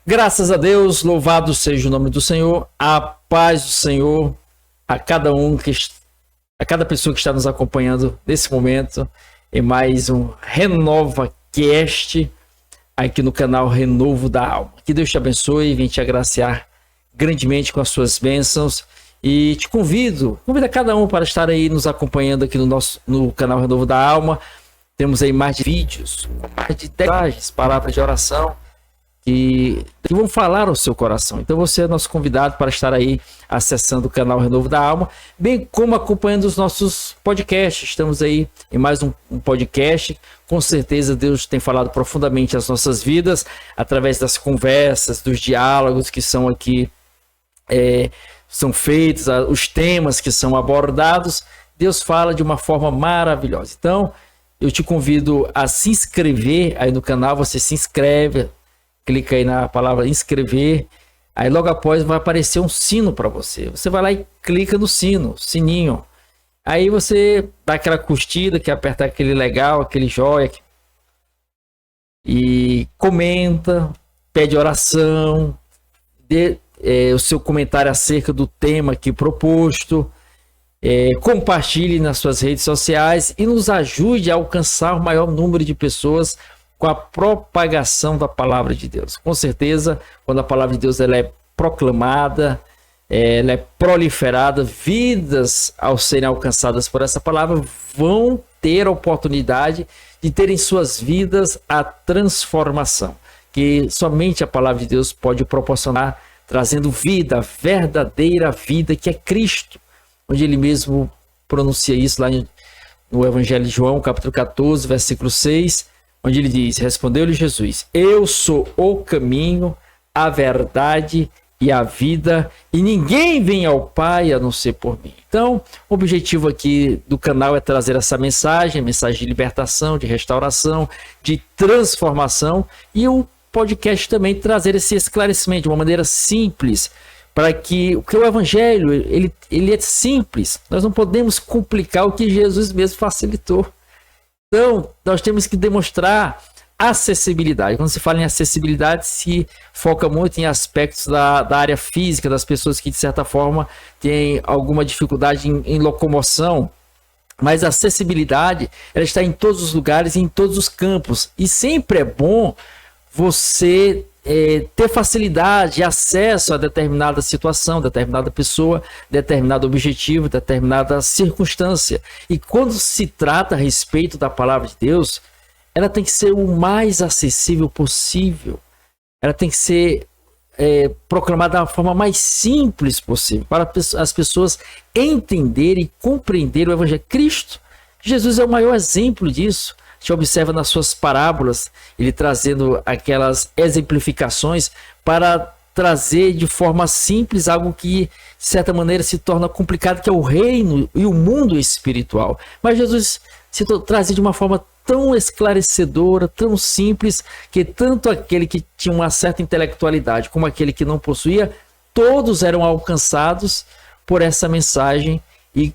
Graças a Deus, louvado seja o nome do Senhor, a paz do Senhor a cada a cada pessoa que está nos acompanhando nesse momento em mais um Renova Cast aqui no canal Renovo da Alma. Que Deus te abençoe e venha te agraciar grandemente com as suas bênçãos e te convido a cada um para estar aí nos acompanhando aqui no canal Renovo da Alma. Temos aí mais de vídeos, mais de 10 palavras de oração que vão falar ao seu coração. Então você é nosso convidado para estar aí acessando o canal Renovo da Alma, bem como acompanhando os nossos podcasts. Estamos aí em mais um podcast. Com certeza Deus tem falado profundamente às nossas vidas através das conversas, dos diálogos que são aqui são feitos, os temas que são abordados. Deus fala de uma forma maravilhosa. Então eu te convido a se inscrever aí no canal. Você se inscreve, clica aí na palavra inscrever, aí logo após vai aparecer um sino para você. Você vai lá e clica no sininho. Aí você dá aquela curtida, que aperta aquele legal, aquele joia, e comenta, pede oração, dê o seu comentário acerca do tema aqui proposto, compartilhe nas suas redes sociais e nos ajude a alcançar o maior número de pessoas com a propagação da palavra de Deus. Com certeza, quando a palavra de Deus ela é proclamada, ela é proliferada, vidas ao serem alcançadas por essa palavra vão ter a oportunidade de ter em suas vidas a transformação que somente a palavra de Deus pode proporcionar, trazendo vida, a verdadeira vida que é Cristo, onde ele mesmo pronuncia isso lá no Evangelho de João, capítulo 14, versículo 6, onde ele diz: respondeu-lhe Jesus, eu sou o caminho, a verdade e a vida, e ninguém vem ao Pai a não ser por mim. Então, o objetivo aqui do canal é trazer essa mensagem de libertação, de restauração, de transformação, e o podcast também trazer esse esclarecimento de uma maneira simples, para que o Evangelho ele é simples. Nós não podemos complicar o que Jesus mesmo facilitou. Então, nós temos que demonstrar acessibilidade. Quando se fala em acessibilidade, se foca muito em aspectos da área física, das pessoas que, de certa forma, têm alguma dificuldade em locomoção. Mas a acessibilidade, ela está em todos os lugares e em todos os campos. E sempre é bom você ter facilidade de acesso a determinada situação, determinada pessoa, determinado objetivo, determinada circunstância. E quando se trata a respeito da palavra de Deus, ela tem que ser o mais acessível possível. Ela tem que ser proclamada da forma mais simples possível, para as pessoas entenderem e compreenderem o Evangelho. Cristo, Jesus é o maior exemplo disso. A gente observa nas suas parábolas, ele trazendo aquelas exemplificações para trazer de forma simples algo que, de certa maneira, se torna complicado, que é o reino e o mundo espiritual. Mas Jesus se trazia de uma forma tão esclarecedora, tão simples, que tanto aquele que tinha uma certa intelectualidade como aquele que não possuía, todos eram alcançados por essa mensagem e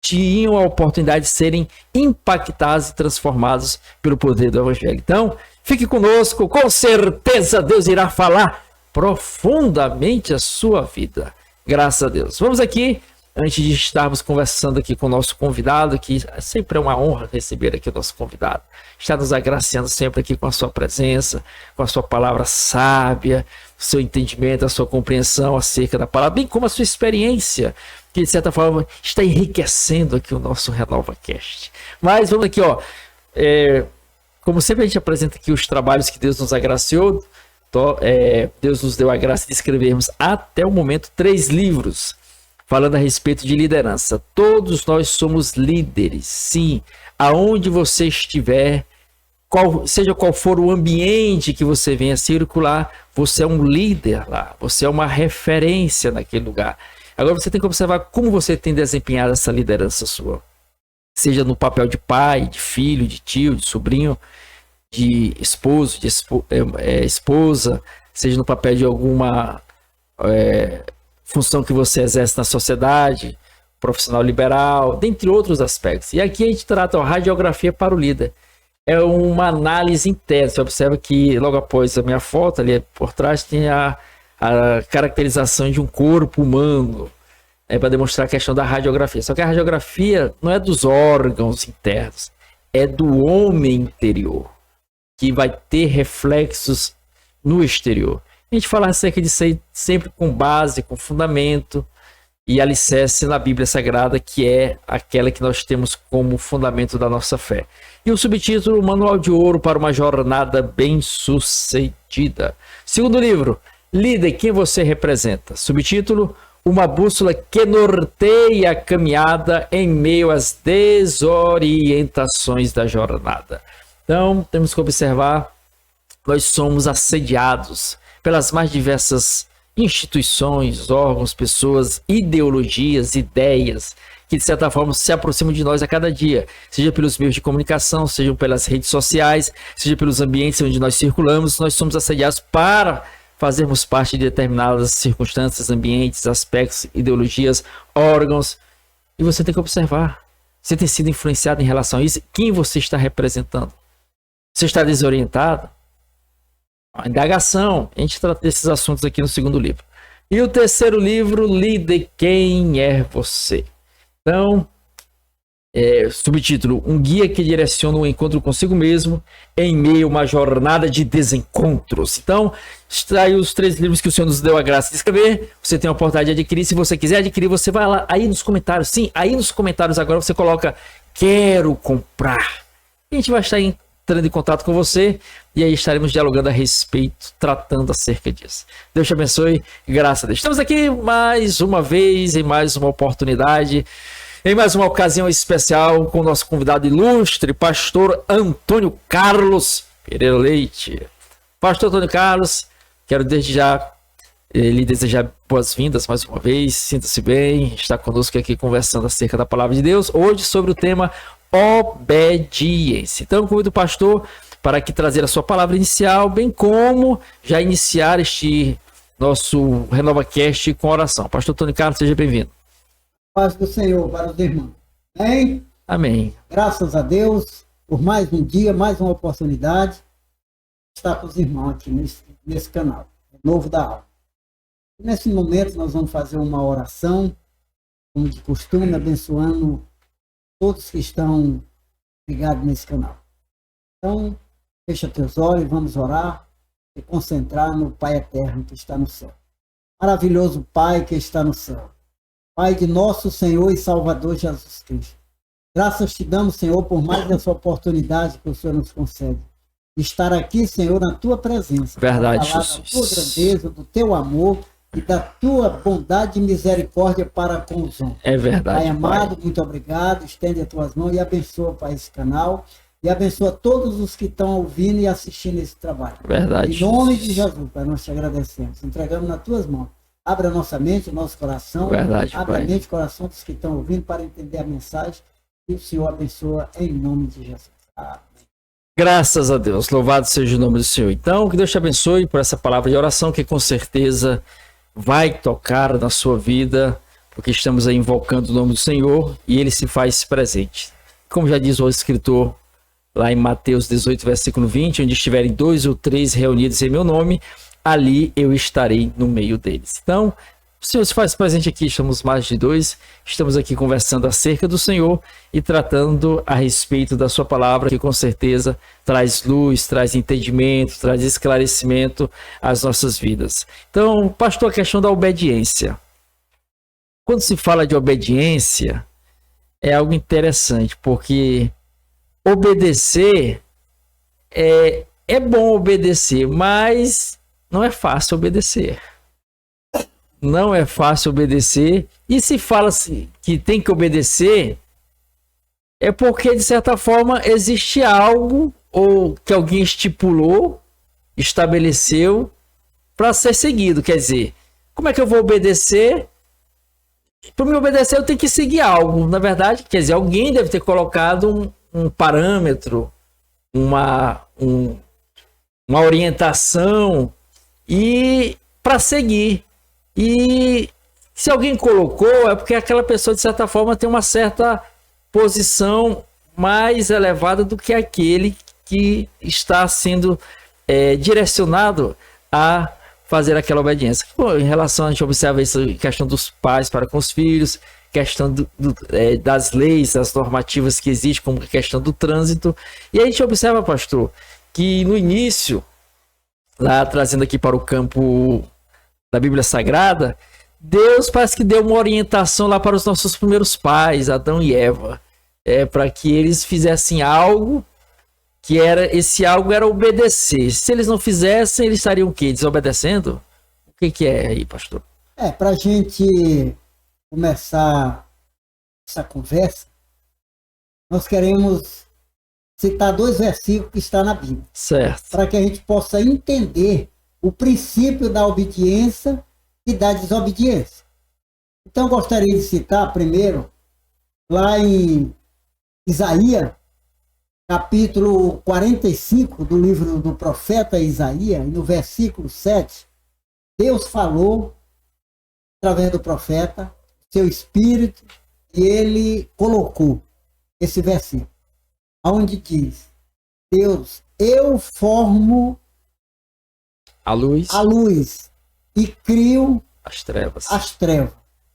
tinham a oportunidade de serem impactados e transformados pelo poder do Evangelho. Então, fique conosco, com certeza Deus irá falar profundamente a sua vida. Graças a Deus. Vamos aqui, antes de estarmos conversando aqui com o nosso convidado, que sempre é uma honra receber aqui o nosso convidado. Está nos agraciando sempre aqui com a sua presença, com a sua palavra sábia, o seu entendimento, a sua compreensão acerca da palavra, bem como a sua experiência, que de certa forma está enriquecendo aqui o nosso Renova Cast. Mas vamos aqui, como sempre a gente apresenta aqui os trabalhos que Deus nos agraciou. Deus nos deu a graça de escrevermos até o momento 3 livros falando a respeito de liderança. Todos nós somos líderes, sim. Aonde você estiver, seja qual for o ambiente que você venha circular, você é um líder lá, você é uma referência naquele lugar. Agora você tem que observar como você tem desempenhado essa liderança sua. Seja no papel de pai, de filho, de tio, de sobrinho, de esposo, de esposa, seja no papel de alguma função que você exerce na sociedade, profissional liberal, dentre outros aspectos. E aqui a gente trata a radiografia para o líder. é uma análise interna. Você observa que logo após a minha foto, ali por trás, tem a caracterização de um corpo humano, para demonstrar a questão da radiografia. Só que a radiografia não é dos órgãos internos, é do homem interior, que vai ter reflexos no exterior. A gente fala acerca disso aí sempre com base, com fundamento e alicerce na Bíblia Sagrada, que é aquela que nós temos como fundamento da nossa fé. E o subtítulo, Manual de Ouro para uma Jornada Bem-Sucedida. Segundo livro, Líder, quem você representa? Subtítulo, uma bússola que norteia a caminhada em meio às desorientações da jornada. Então, temos que observar, nós somos assediados pelas mais diversas instituições, órgãos, pessoas, ideologias, ideias, que de certa forma se aproximam de nós a cada dia, seja pelos meios de comunicação, seja pelas redes sociais, seja pelos ambientes onde nós circulamos. Nós somos assediados para fazermos parte de determinadas circunstâncias, ambientes, aspectos, ideologias, órgãos, e você tem que observar. Você tem sido influenciado em relação a isso? Quem você está representando? Você está desorientado? A indagação. A gente trata desses assuntos aqui no segundo livro. E o terceiro livro, Líder, quem é você? Então, subtítulo, um guia que direciona o encontro consigo mesmo em meio a uma jornada de desencontros. Então, está aí os 3 livros que o Senhor nos deu a graça de escrever. Você tem a oportunidade de adquirir. Se você quiser adquirir, você vai lá aí nos comentários. Sim, aí nos comentários agora você coloca, quero comprar. E a gente vai estar entrando em contato com você e aí estaremos dialogando a respeito, tratando acerca disso. Deus te abençoe, graças a Deus. Estamos aqui mais uma vez, em mais uma oportunidade, em mais uma ocasião especial com o nosso convidado ilustre, pastor Antônio Carlos Pereira Leite. Pastor Antônio Carlos, quero desde já lhe desejar boas-vindas mais uma vez. Sinta-se bem, está conosco aqui conversando acerca da palavra de Deus, hoje sobre o tema obediência. Então, convido o pastor para aqui trazer a sua palavra inicial, bem como já iniciar este nosso RenovaCast com oração. Pastor Antônio Carlos, seja bem-vindo. Paz do Senhor para os irmãos. Amém? Amém. Graças a Deus por mais um dia, mais uma oportunidade de estar com os irmãos aqui nesse canal, Novo da Alma. Nesse momento nós vamos fazer uma oração, como de costume, abençoando todos que estão ligados nesse canal. Então, fecha teus olhos, vamos orar e concentrar no Pai Eterno que está no céu. Maravilhoso Pai que está no céu. Pai de nosso Senhor e Salvador Jesus Cristo. Graças te damos, Senhor, por mais essa oportunidade que o Senhor nos concede. Estar aqui, Senhor, na tua presença. Verdade, falar Jesus. da tua grandeza, do teu amor e da tua bondade e misericórdia para com os homens. É verdade, Pai amado, Pai. muito obrigado. Estende as tuas mãos e abençoa, Pai, esse canal. E abençoa todos os que estão ouvindo e assistindo esse trabalho. Verdade, Em nome de Jesus. Jesus, Pai, nós te agradecemos. Entregamos nas tuas mãos. Abra a nossa mente, o nosso coração. Verdade, Abra Pai. a mente e o coração dos que estão ouvindo para entender a mensagem. E o Senhor abençoa em nome de Jesus. Amém. Graças a Deus, louvado seja o nome do Senhor. Então, que Deus te abençoe por essa palavra de oração que com certeza vai tocar na sua vida, porque estamos aí invocando o nome do Senhor e ele se faz presente. Como já diz o escritor lá em Mateus 18, versículo 20, onde estiverem 2 ou 3 reunidos em meu nome, ali eu estarei no meio deles. Então, o Senhor se faz presente aqui, estamos mais de 2, estamos aqui conversando acerca do Senhor e tratando a respeito da sua palavra, que com certeza traz luz, traz entendimento, traz esclarecimento às nossas vidas. Então, pastor, a questão da obediência. Quando se fala de obediência, é algo interessante, porque obedecer é bom obedecer, mas não é fácil obedecer. Não é fácil obedecer. E se fala assim, que tem que obedecer, é porque, de certa forma, existe algo ou que alguém estipulou, estabeleceu para ser seguido. Quer dizer, como é que eu vou obedecer? Para me obedecer, eu tenho que seguir algo. Na verdade, quer dizer, alguém deve ter colocado um parâmetro, uma orientação e para seguir. E se alguém colocou, é porque aquela pessoa, de certa forma, tem uma certa posição mais elevada do que aquele que está sendo direcionado a fazer aquela obediência. Pô, em relação, a gente observa essa questão dos pais para com os filhos, questão das leis, das normativas que existem, como a questão do trânsito. E a gente observa, pastor, que no início, lá trazendo aqui para o campo da Bíblia Sagrada, Deus parece que deu uma orientação lá para os nossos primeiros pais, Adão e Eva, para que eles fizessem algo, que esse algo era obedecer. Se eles não fizessem, eles estariam o quê? Desobedecendo? O que é aí, pastor? Para a gente começar essa conversa, nós queremos citar 2 versículos que estão na Bíblia. Certo. Para que a gente possa entender o princípio da obediência e da desobediência. Então, eu gostaria de citar primeiro, lá em Isaías, capítulo 45 do livro do profeta Isaías, no versículo 7, Deus falou, através do profeta, seu espírito, e ele colocou esse versículo, onde diz: Deus, eu formo a luz e crio as trevas.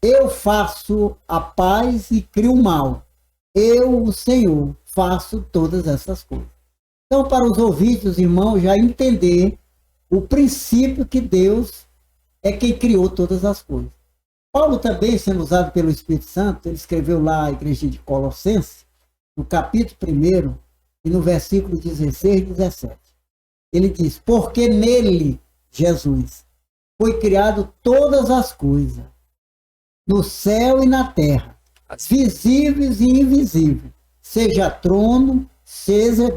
Eu faço a paz e crio o mal. Eu, o Senhor, faço todas essas coisas. Então, para os ouvintes, os irmãos, já entender o princípio que Deus é quem criou todas as coisas. Paulo também, sendo usado pelo Espírito Santo, ele escreveu lá a igreja de Colossenses, no capítulo 1 e no versículo 16 e 17. Ele diz: porque nele, Jesus, foi criado todas as coisas, no céu e na terra, visíveis e invisíveis, seja trono, seja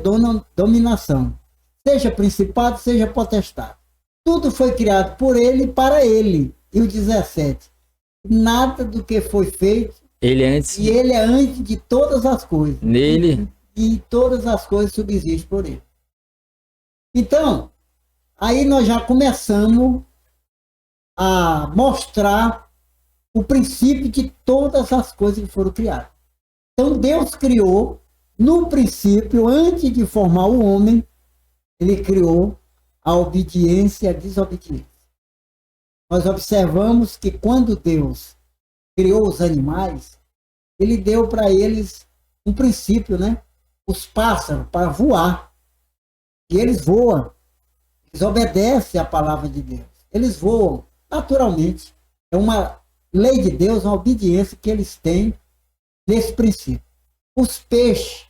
dominação, seja principado, seja potestade. Tudo foi criado por ele e para ele. E o 17, nada do que foi feito, ele é antes de todas as coisas. Nele. E todas as coisas subsistem por ele. Então, aí nós já começamos a mostrar o princípio de todas as coisas que foram criadas. Então, Deus criou, no princípio, antes de formar o homem, ele criou a obediência e a desobediência. Nós observamos que quando Deus criou os animais, ele deu para eles um princípio, né? Os pássaros, para voar. E eles voam. Eles obedecem à palavra de Deus. Eles voam naturalmente. É uma lei de Deus, uma obediência que eles têm nesse princípio. Os peixes,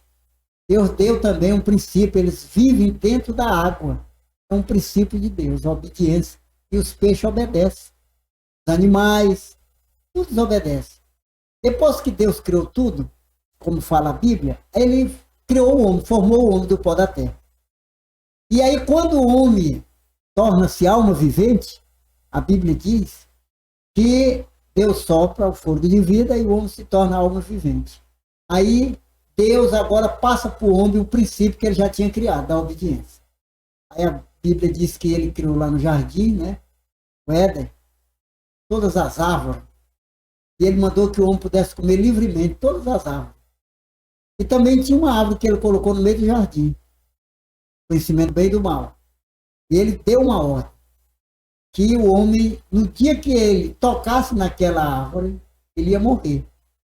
Deus deu também um princípio, eles vivem dentro da água. É um princípio de Deus, a obediência. E os peixes obedecem. Os animais, todos obedecem. Depois que Deus criou tudo, como fala a Bíblia, ele criou o homem, formou o homem do pó da terra. E aí, quando o homem torna-se alma vivente, a Bíblia diz que Deus sopra o fôlego de vida e o homem se torna alma vivente. Aí, Deus agora passa para o homem o princípio que ele já tinha criado, da obediência. Aí a Bíblia diz que ele criou lá no jardim, né? O Éden, todas as árvores. E ele mandou que o homem pudesse comer livremente todas as árvores. E também tinha uma árvore que ele colocou no meio do jardim. Conhecimento do bem e do mal. E ele deu uma ordem. Que o homem, no dia que ele tocasse naquela árvore, ele ia morrer.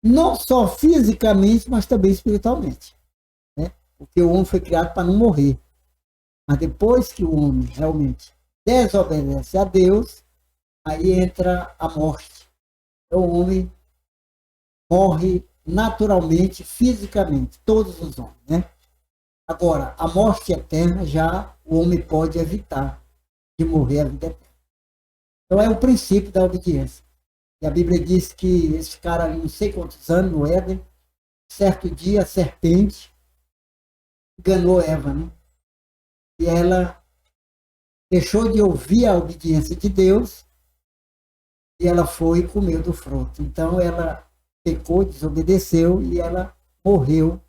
Não só fisicamente, mas também espiritualmente. Né? Porque o homem foi criado para não morrer. Mas depois que o homem realmente desobedece a Deus, aí entra a morte. Então o homem morre naturalmente, fisicamente, todos os homens, né? Agora, a morte eterna já o homem pode evitar de morrer a vida eterna. Então é o princípio da obediência. E a Bíblia diz que eles ficaram ali não sei quantos anos no Éden. Certo dia a serpente enganou Eva, né? E ela deixou de ouvir a obediência de Deus e ela foi e comeu do fruto. Então ela pecou, desobedeceu e ela morreu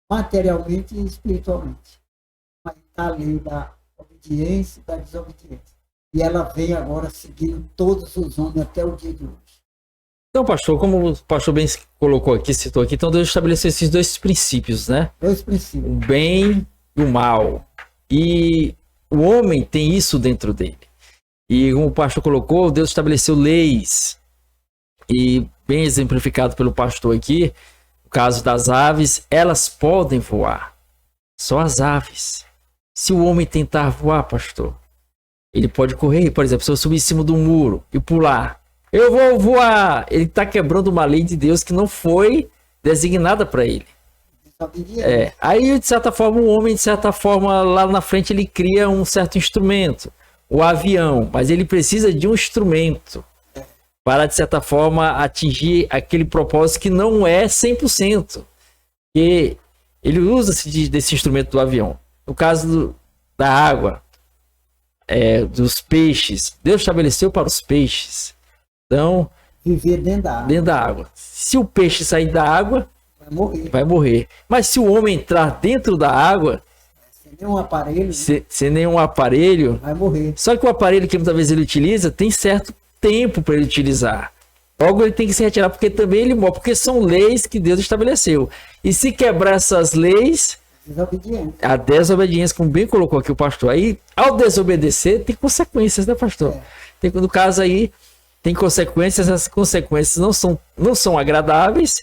materialmente e espiritualmente. Mas está a lei da obediência e da desobediência. E ela vem agora seguindo todos os homens até o dia de hoje. Então, pastor, como o pastor bem colocou aqui, citou aqui, então Deus estabeleceu esses 2 princípios, né? 2 princípios. O bem e o mal. E o homem tem isso dentro dele. E como o pastor colocou, Deus estabeleceu leis. E bem exemplificado pelo pastor aqui, o caso das aves, elas podem voar. Só as aves. Se o homem tentar voar, pastor, ele pode correr. Por exemplo, se eu subir em cima do muro e pular, eu vou voar. Ele está quebrando uma lei de Deus que não foi designada para ele. Aí, de certa forma, o homem, de certa forma, lá na frente, ele cria um certo instrumento, o avião, mas ele precisa de um instrumento para, de certa forma, atingir aquele propósito que não é 100%. E ele usa-se desse instrumento do avião. No caso da água, dos peixes, Deus estabeleceu para os peixes. Então, viver dentro da água. Se o peixe sair da água, vai morrer. Mas se o homem entrar dentro da água, sem nenhum aparelho, vai morrer. Só que o aparelho que muitas vezes ele utiliza tem certo tempo para ele utilizar. Logo ele tem que se retirar porque também ele morre, porque são leis que Deus estabeleceu. E se quebrar essas leis, a desobediência, como bem colocou aqui o pastor, aí ao desobedecer tem consequências, né, pastor? No caso aí tem consequências, essas consequências não são agradáveis,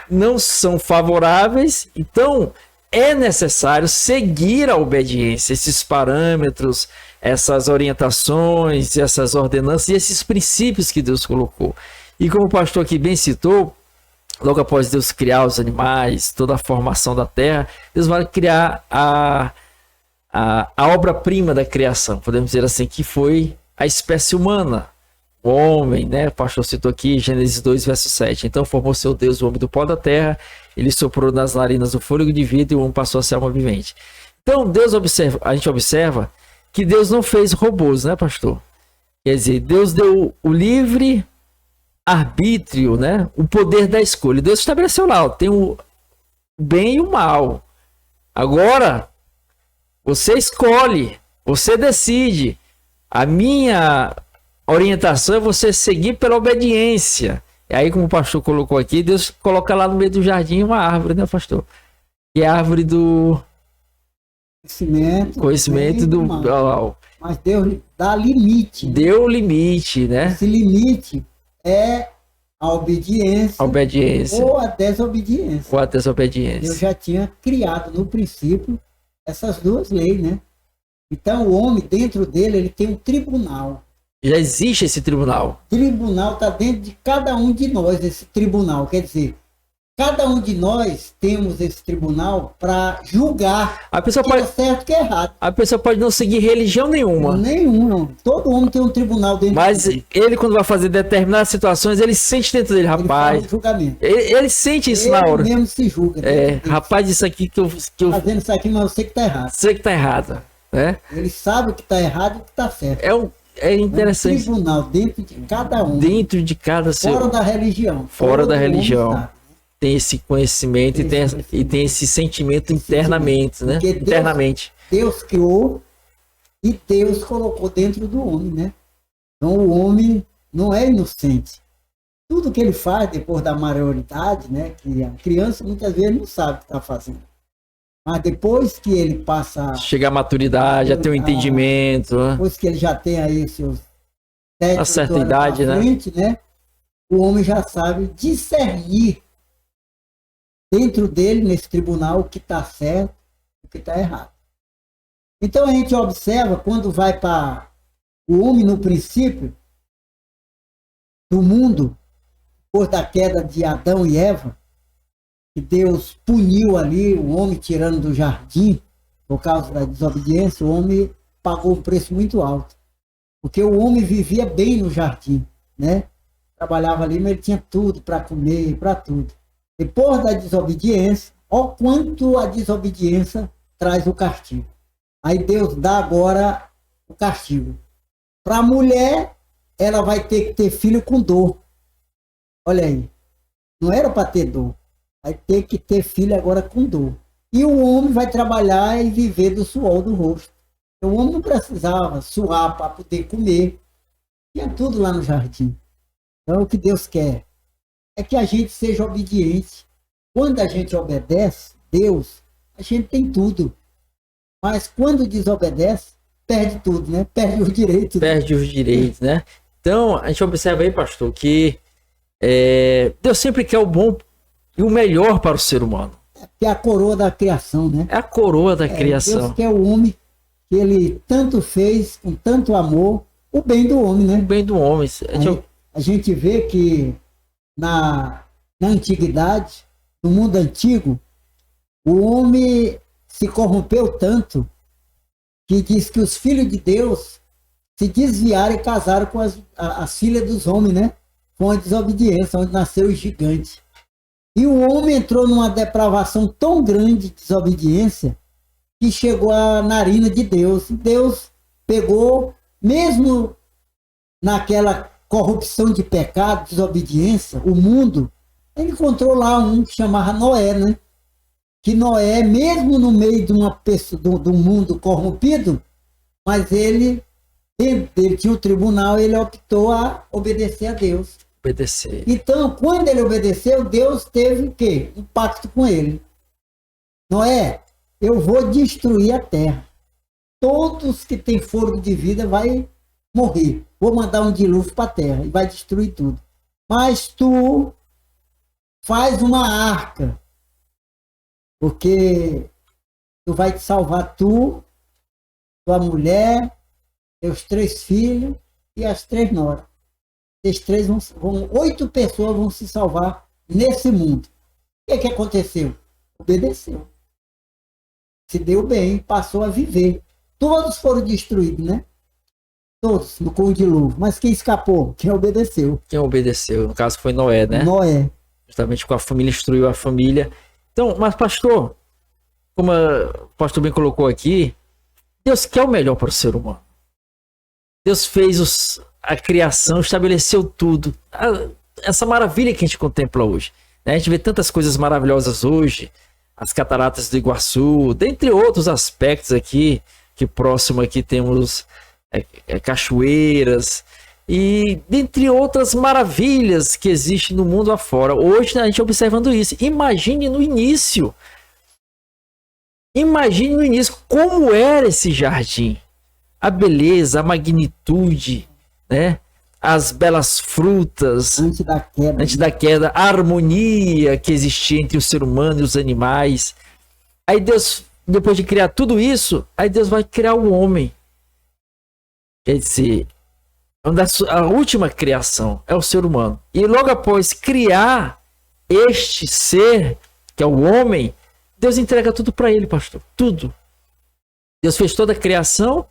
não são favoráveis, então é necessário seguir a obediência, esses parâmetros, essas orientações, essas ordenanças e esses princípios que Deus colocou. E como o pastor aqui bem citou, logo após Deus criar os animais, toda a formação da terra, Deus vai criar a obra-prima da criação, podemos dizer assim, que foi a espécie humana. O homem, né? O pastor citou aqui, Gênesis 2, verso 7. Então formou seu Deus o homem do pó da terra, ele soprou nas narinas o fôlego de vida e o homem passou a ser alma vivente. Então a gente observa que Deus não fez robôs, né, pastor? Quer dizer, Deus deu o livre arbítrio, né? O poder da escolha. Deus estabeleceu lá, tem o bem e o mal. Agora, você escolhe, você decide. A minha orientação é você seguir pela obediência. E aí, como o pastor colocou aqui, Deus coloca lá no meio do jardim uma árvore, né, pastor? Que é a árvore do conhecimento do mal. Mas Deus dá limite. Deu limite, né? Esse limite é a obediência, ou a desobediência. Deus já tinha criado no princípio essas duas leis, né? Então o homem, dentro dele, ele tem um tribunal. Já existe esse tribunal. O tribunal está dentro de cada um de nós, esse tribunal. Quer dizer, cada um de nós temos esse tribunal para julgar a pessoa que é certo e que é errado. A pessoa pode não seguir religião nenhuma. Nenhuma. Todo homem tem um tribunal dentro Mas dele. Ele, quando vai fazer determinadas situações, ele sente dentro dele, rapaz. Ele faz o julgamento. Ele sente isso na hora. Ele mesmo se julga. Rapaz, isso aqui que eu... Fazendo isso aqui, mas eu sei que está errado. Sei que está errado. Né? Ele sabe o que está errado e o que está certo. É interessante. Um tribunal dentro de cada um. Dentro de cada ser. Fora da religião. Fora da religião. Tem esse conhecimento e tem esse sentimento internamente, né? Internamente. Deus criou e Deus colocou dentro do homem, né? Então o homem não é inocente. Tudo que ele faz depois da maioridade, né? Que a criança muitas vezes não sabe o que está fazendo. Mas depois que ele passa... Chega à maturidade, já tem um entendimento. Depois que ele já tem aí seus... A certa idade, frente, né? O homem já sabe discernir dentro dele, nesse tribunal, o que está certo e o que está errado. Então a gente observa, quando vai para o homem no princípio do mundo, depois da queda de Adão e Eva, que Deus puniu ali o homem tirando do jardim, por causa da desobediência, o homem pagou um preço muito alto. Porque o homem vivia bem no jardim, né? Trabalhava ali, mas ele tinha tudo para comer, para tudo. Depois da desobediência, olha quanto a desobediência traz o castigo. Aí Deus dá agora o castigo. Para a mulher, ela vai ter que ter filho com dor. Olha aí. Não era para ter dor. Vai ter que ter filho agora com dor. E o homem vai trabalhar e viver do suor do rosto. O homem não precisava suar para poder comer. Tinha tudo lá no jardim. Então o que Deus quer é que a gente seja obediente. Quando a gente obedece Deus, a gente tem tudo. Mas quando desobedece, perde tudo, né? Perde os direitos. Perde os direitos, né? Então, a gente observa aí, pastor, que Deus sempre quer o bom e o melhor para o ser humano. Que é a coroa da criação, né? É a coroa da criação. Deus quer o homem, que ele tanto fez, com tanto amor, o bem do homem, né? O bem do homem. A gente vê que na antiguidade, no mundo antigo, o homem se corrompeu tanto que diz que os filhos de Deus se desviaram e casaram com as filhas dos homens, né? Com a desobediência, onde nasceu o gigante. E o homem entrou numa depravação tão grande de desobediência que chegou à narina de Deus. Deus pegou, mesmo naquela corrupção de pecado, desobediência, o mundo, ele encontrou lá um que chamava Noé, né? Que Noé, mesmo no meio de uma pessoa, do mundo corrompido, mas ele tinha um tribunal, ele optou a obedecer a Deus. Obedecer. Então, quando ele obedeceu, Deus teve o quê? Um pacto com ele. Noé, eu vou destruir a terra. Todos que têm fôlego de vida vai morrer. Vou mandar um dilúvio para a terra e vai destruir tudo. Mas tu faz uma arca, porque tu vai te salvar tua mulher, teus 3 filhos e as 3 noras. Esses 3 8 pessoas vão se salvar nesse mundo. O que aconteceu? Obedeceu. Se deu bem, passou a viver. Todos foram destruídos, né? Todos, com o dilúvio. Mas quem escapou? Quem obedeceu. Quem obedeceu? No caso foi Noé, né? Noé. Justamente com a família, instruiu a família. Então, mas pastor, como o pastor bem colocou aqui, Deus quer o melhor para o ser humano. Deus fez a criação, estabeleceu tudo. Essa maravilha que a gente contempla hoje. Né? A gente vê tantas coisas maravilhosas hoje. As cataratas do Iguaçu, dentre outros aspectos aqui, que próximo aqui temos cachoeiras, e dentre outras maravilhas que existem no mundo afora. Hoje a gente observando isso. Imagine no início como era esse jardim. A beleza, a magnitude, né? As belas frutas. Antes da queda, a harmonia que existia entre o ser humano e os animais. Aí Deus, depois de criar tudo isso, aí Deus vai criar o homem. Quer dizer, a última criação é o ser humano. E logo após criar este ser, que é o homem, Deus entrega tudo para ele, pastor. Tudo. Deus fez toda a criação,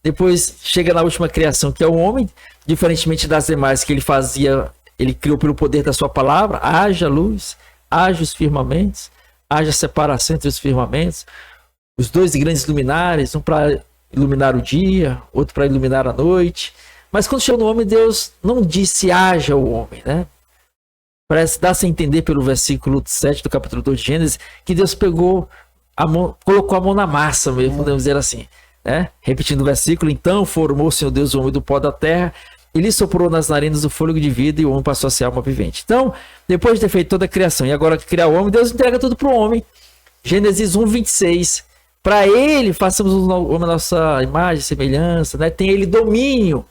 depois chega na última criação, que é o homem, diferentemente das demais que ele fazia, ele criou pelo poder da sua palavra, haja luz, haja os firmamentos, haja separação entre os firmamentos, os 2 grandes luminares, um para iluminar o dia, outro para iluminar a noite. Mas quando chegou no homem, Deus não disse haja o homem, né? Parece dar-se a entender pelo versículo 7 do capítulo 2 de Gênesis, que Deus pegou a mão, colocou a mão na massa mesmo, podemos dizer assim. Né? Repetindo o versículo, então formou o Senhor Deus o homem do pó da terra, e lhe soprou nas narinas o fôlego de vida, e o homem passou a ser alma vivente. Então, depois de ter feito toda a criação, e agora que criar o homem, Deus entrega tudo para o homem. Gênesis 1:26. Para ele, façamos o homem a nossa imagem, semelhança, né? Tem ele domínio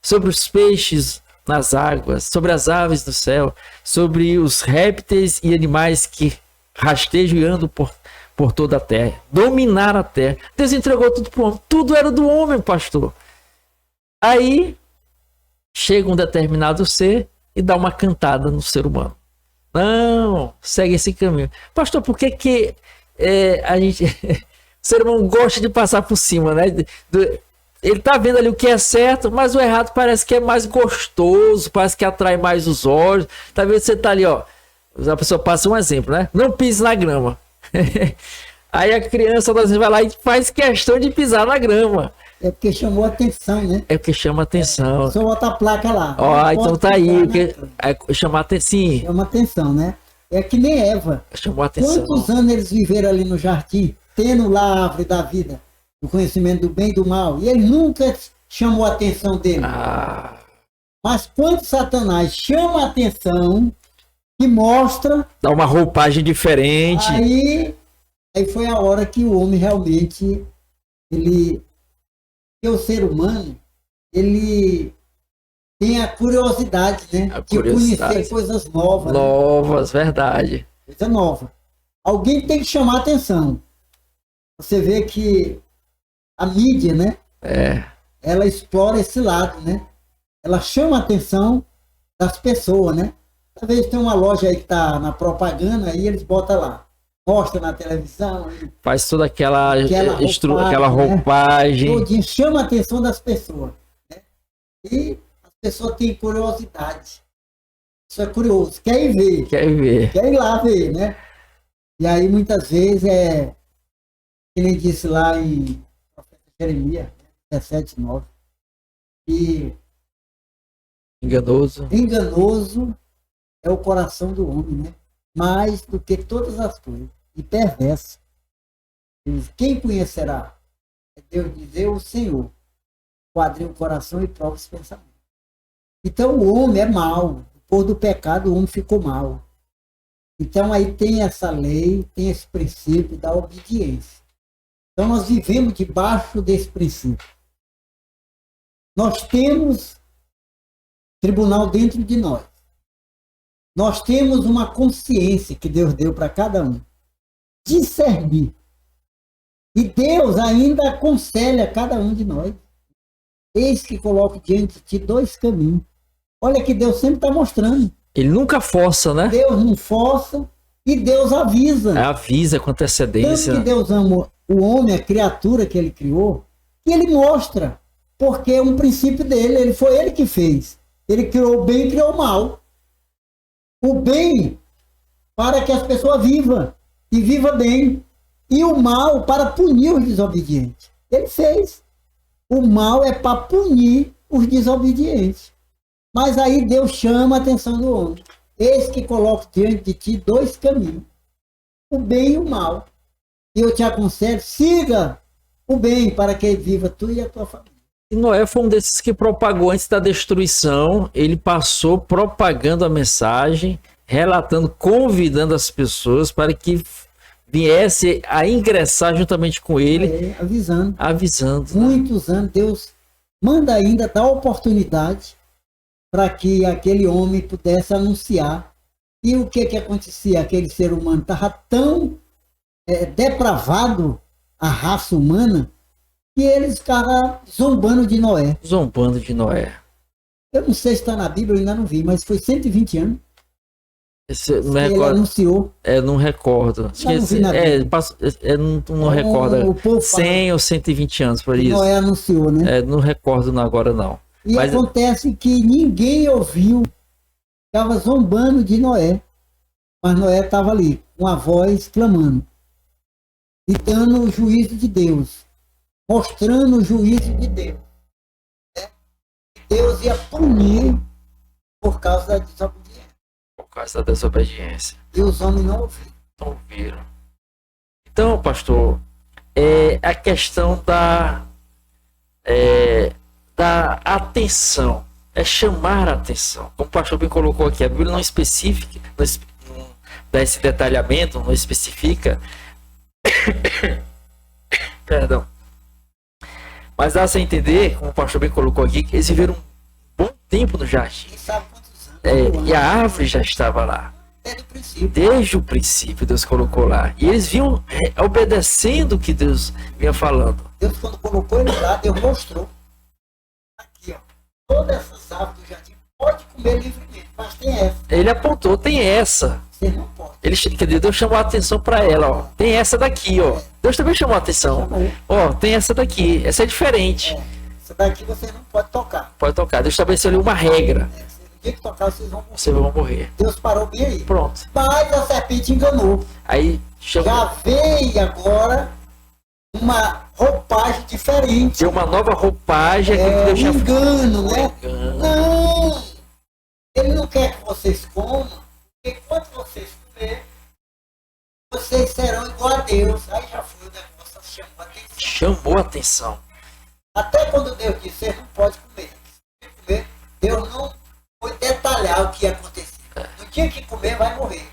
sobre os peixes nas águas, sobre as aves do céu, sobre os répteis e animais que rastejam e andam por toda a terra, dominar a terra. Deus entregou tudo para o homem. Tudo era do homem, pastor. Aí chega um determinado ser e dá uma cantada no ser humano. Não, segue esse caminho. Pastor, por que a gente, o ser humano gosta de passar por cima, né? Ele tá vendo ali o que é certo, mas o errado parece que é mais gostoso, parece que atrai mais os olhos. Tá vendo? Você tá ali, ó. A pessoa passa um exemplo, né? Não pise na grama. Aí a criança às vezes vai lá e faz questão de pisar na grama. É porque chamou a atenção, né? É porque chama atenção. Só bota a placa lá. Ó, então tá aí. Chamar atenção. Chama atenção, né? É que nem Eva. Chamou a atenção. Quantos anos eles viveram ali no jardim, tendo lá a árvore da vida, o conhecimento do bem e do mal, e ele nunca chamou a atenção dele. Mas quando Satanás chama a atenção e mostra... Dá uma roupagem diferente. Aí foi a hora que o homem realmente que o ser humano, ele tem a curiosidade, né? A de curiosidade. conhecer coisas novas. Novas, verdade. Coisa nova. Alguém tem que chamar a atenção. Você vê que a mídia, né? Ela explora esse lado, né? Ela chama a atenção das pessoas, né? Talvez tem uma loja aí que está na propaganda, aí eles botam lá. Mostra na televisão. Faz toda aquela roupagem. roupagem. Todinho, chama a atenção das pessoas. Né? E as pessoas têm curiosidade. Isso é curioso. Quer ir ver. Quer ir lá ver, né? E aí, muitas vezes, que nem disse lá em Jeremias 17:9, que enganoso é o coração do homem, né? Mais do que todas as coisas, e perverso. Quem conhecerá? É Deus dizer o Senhor, quadrinha o coração e prova os pensamentos. Então o homem é mau, por do pecado o homem ficou mau. Então aí tem essa lei, tem esse princípio da obediência. Então nós vivemos debaixo desse princípio. Nós temos tribunal dentro de nós. Nós temos uma consciência que Deus deu para cada um. Discernir. E Deus ainda aconselha cada um de nós. Eis que coloco diante de ti 2 caminhos. Olha que Deus sempre está mostrando. Ele nunca força, né? Deus não força e Deus avisa. Avisa com antecedência. Tanto que Deus ama o homem, a criatura que ele criou, e ele mostra. Porque é um princípio dele. Foi ele que fez. Ele criou o bem e criou o mal. O bem para que as pessoas vivam e vivam bem. E o mal para punir os desobedientes. Ele fez. O mal é para punir os desobedientes. Mas aí Deus chama a atenção do homem. Eis que coloco diante de ti 2 caminhos. O bem e o mal. E eu te aconselho, siga o bem para que viva tu e a tua família. E Noé foi um desses que propagou antes da destruição. Ele passou propagando a mensagem, relatando, convidando as pessoas para que viesse a ingressar juntamente com ele. Avisando. Muitos anos, Deus manda ainda dar oportunidade para que aquele homem pudesse anunciar. E o que acontecia? Aquele ser humano estava tão depravado, a raça humana, que eles ficaram zombando de Noé. Eu não sei se está na Bíblia, eu ainda não vi, mas foi 120 anos. Ele anunciou. Não recordo. Não recordo. 100 ou 120 anos por isso. Noé anunciou, né? Não recordo agora, não. E acontece que ninguém ouviu. Estava zombando de Noé. Mas Noé estava ali, com a voz clamando. E dando o juízo de Deus. Mostrando o juízo de Deus. Deus ia punir por causa da desobediência. E os homens não ouviram. Então, pastor, a questão da atenção, chamar a atenção. Como o pastor bem colocou aqui, a Bíblia não especifica, não dá esse detalhamento, não especifica. Perdão. Mas dá a entender, como o pastor bem colocou aqui, que eles viveram um bom tempo no jardim. E a árvore já estava lá. Desde o princípio Deus colocou lá. E eles vinham obedecendo o que Deus vinha falando. Deus, quando colocou ele lá, Deus mostrou. Aqui, ó. Todas essas árvores do jardim pode comer livremente, mas tem essa. Ele apontou, tem essa. Você não pode. Deus chamou a atenção para ela, ó. Tem essa daqui, ó. Deus também chamou a atenção. Ó, tem essa daqui. Essa é diferente. Essa daqui você não pode tocar. Pode tocar. Deus estabeleceu ali uma regra. No dia que tocar, vocês vão morrer. Vocês vão morrer. Deus parou bem aí. Pronto. Mas a serpente enganou. Aí já veio agora uma roupagem diferente. Tem uma nova roupagem. Engano, né? Não! Ele não quer que vocês comam, porque quando vocês comerem, vocês serão igual a Deus. Aí já foi o negócio, chamou a atenção. Até quando Deus disse, vocês não podem comer. Deus não foi detalhar o que ia acontecer. No dia que comer, vai morrer.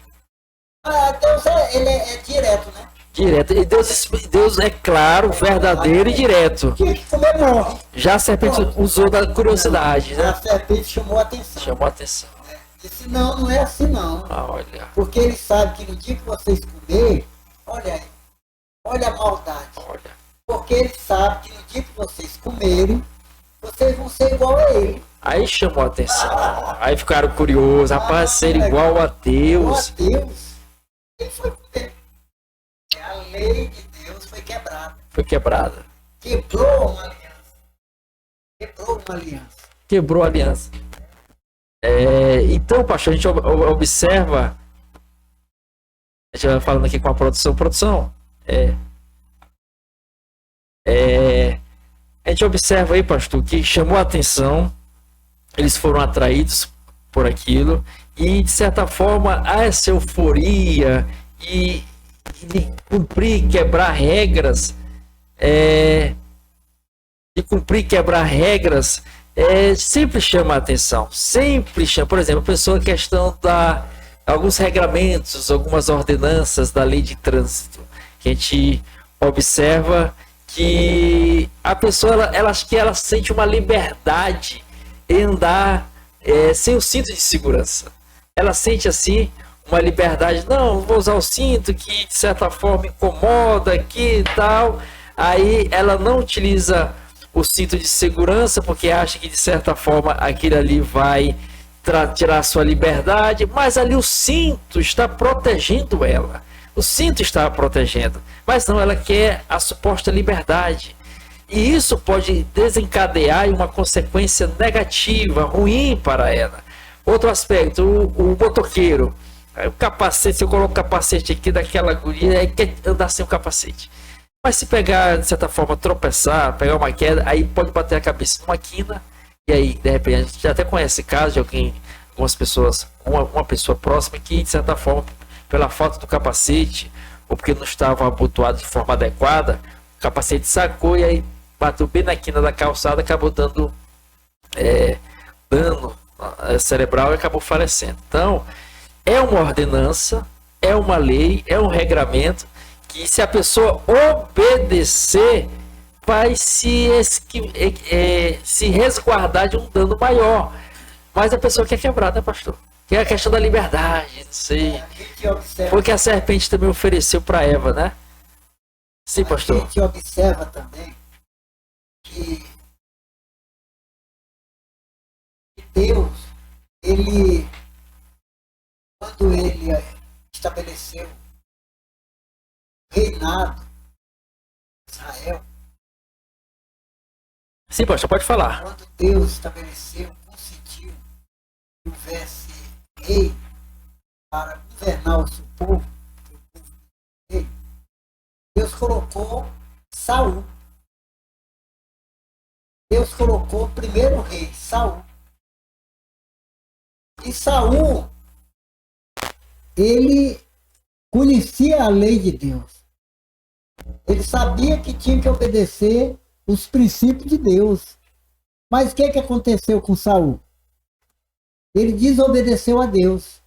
Deus ele é direto, né? Direto. E Deus é claro, verdadeiro e direto. Tinha que comer, morre. Já a serpente usou da curiosidade, né? A serpente chamou a atenção. Chamou a atenção. Disse, não, não é assim não. Olha. Porque ele sabe que no dia que vocês comerem, olha aí, olha a maldade. Olha. Porque ele sabe que no dia que vocês comerem, vocês vão ser igual a ele. Aí chamou a atenção. Aí ficaram curiosos. Rapaz, ser igual a Deus. Igual a Deus. Ele foi comer. A lei de Deus foi quebrada. Foi quebrada. Quebrou uma aliança. Quebrou uma aliança. Quebrou a aliança. Então, pastor, a gente observa. A gente vai falando aqui com a produção. Produção. A gente observa aí, pastor, que chamou a atenção. Eles foram atraídos por aquilo. E, de certa forma, há essa euforia e de cumprir, quebrar regras. Sempre chama a atenção. Sempre chama. Por exemplo, a pessoa, questão alguns regramentos, algumas ordenanças da lei de trânsito, que a gente observa que a pessoa, acho que ela sente uma liberdade em andar sem o cinto de segurança. Ela sente assim uma liberdade, não, vou usar o cinto que de certa forma incomoda aqui e tal. Aí ela não utiliza o cinto de segurança porque acha que de certa forma aquilo ali vai tirar a sua liberdade, mas ali o cinto está protegendo ela. O cinto está protegendo, mas não, ela quer a suposta liberdade. E isso pode desencadear uma consequência negativa, ruim para ela. Outro aspecto, o motoqueiro. O capacete, se eu coloco o capacete aqui daquela guria, aí quer andar sem o capacete. Mas se pegar, de certa forma, tropeçar, pegar uma queda, aí pode bater a cabeça numa quina. E aí, de repente, a gente já até conhece casos de alguém, algumas pessoas, uma pessoa próxima que, de certa forma, pela falta do capacete, ou porque não estava abotoado de forma adequada, o capacete sacou e aí bateu bem na quina da calçada, acabou dando dano cerebral e acabou falecendo. Então, é uma ordenança, é uma lei, é um regramento que, se a pessoa obedecer, vai se resguardar de um dano maior. Mas a pessoa quer quebrar, né, pastor? Que é a questão da liberdade, não sei. Foi o que a serpente também ofereceu para Eva, né? Sim, pastor. A gente observa também que Deus, quando ele estabeleceu o reinado de Israel. Sim, pastor, pode falar. Quando Deus estabeleceu, conseguiu que houvesse rei para governar o seu povo, Deus colocou Saul. Deus colocou o primeiro rei, Saul. E Saul, ele conhecia a lei de Deus. Ele sabia que tinha que obedecer os princípios de Deus. Mas o que aconteceu com Saul? Ele desobedeceu a Deus.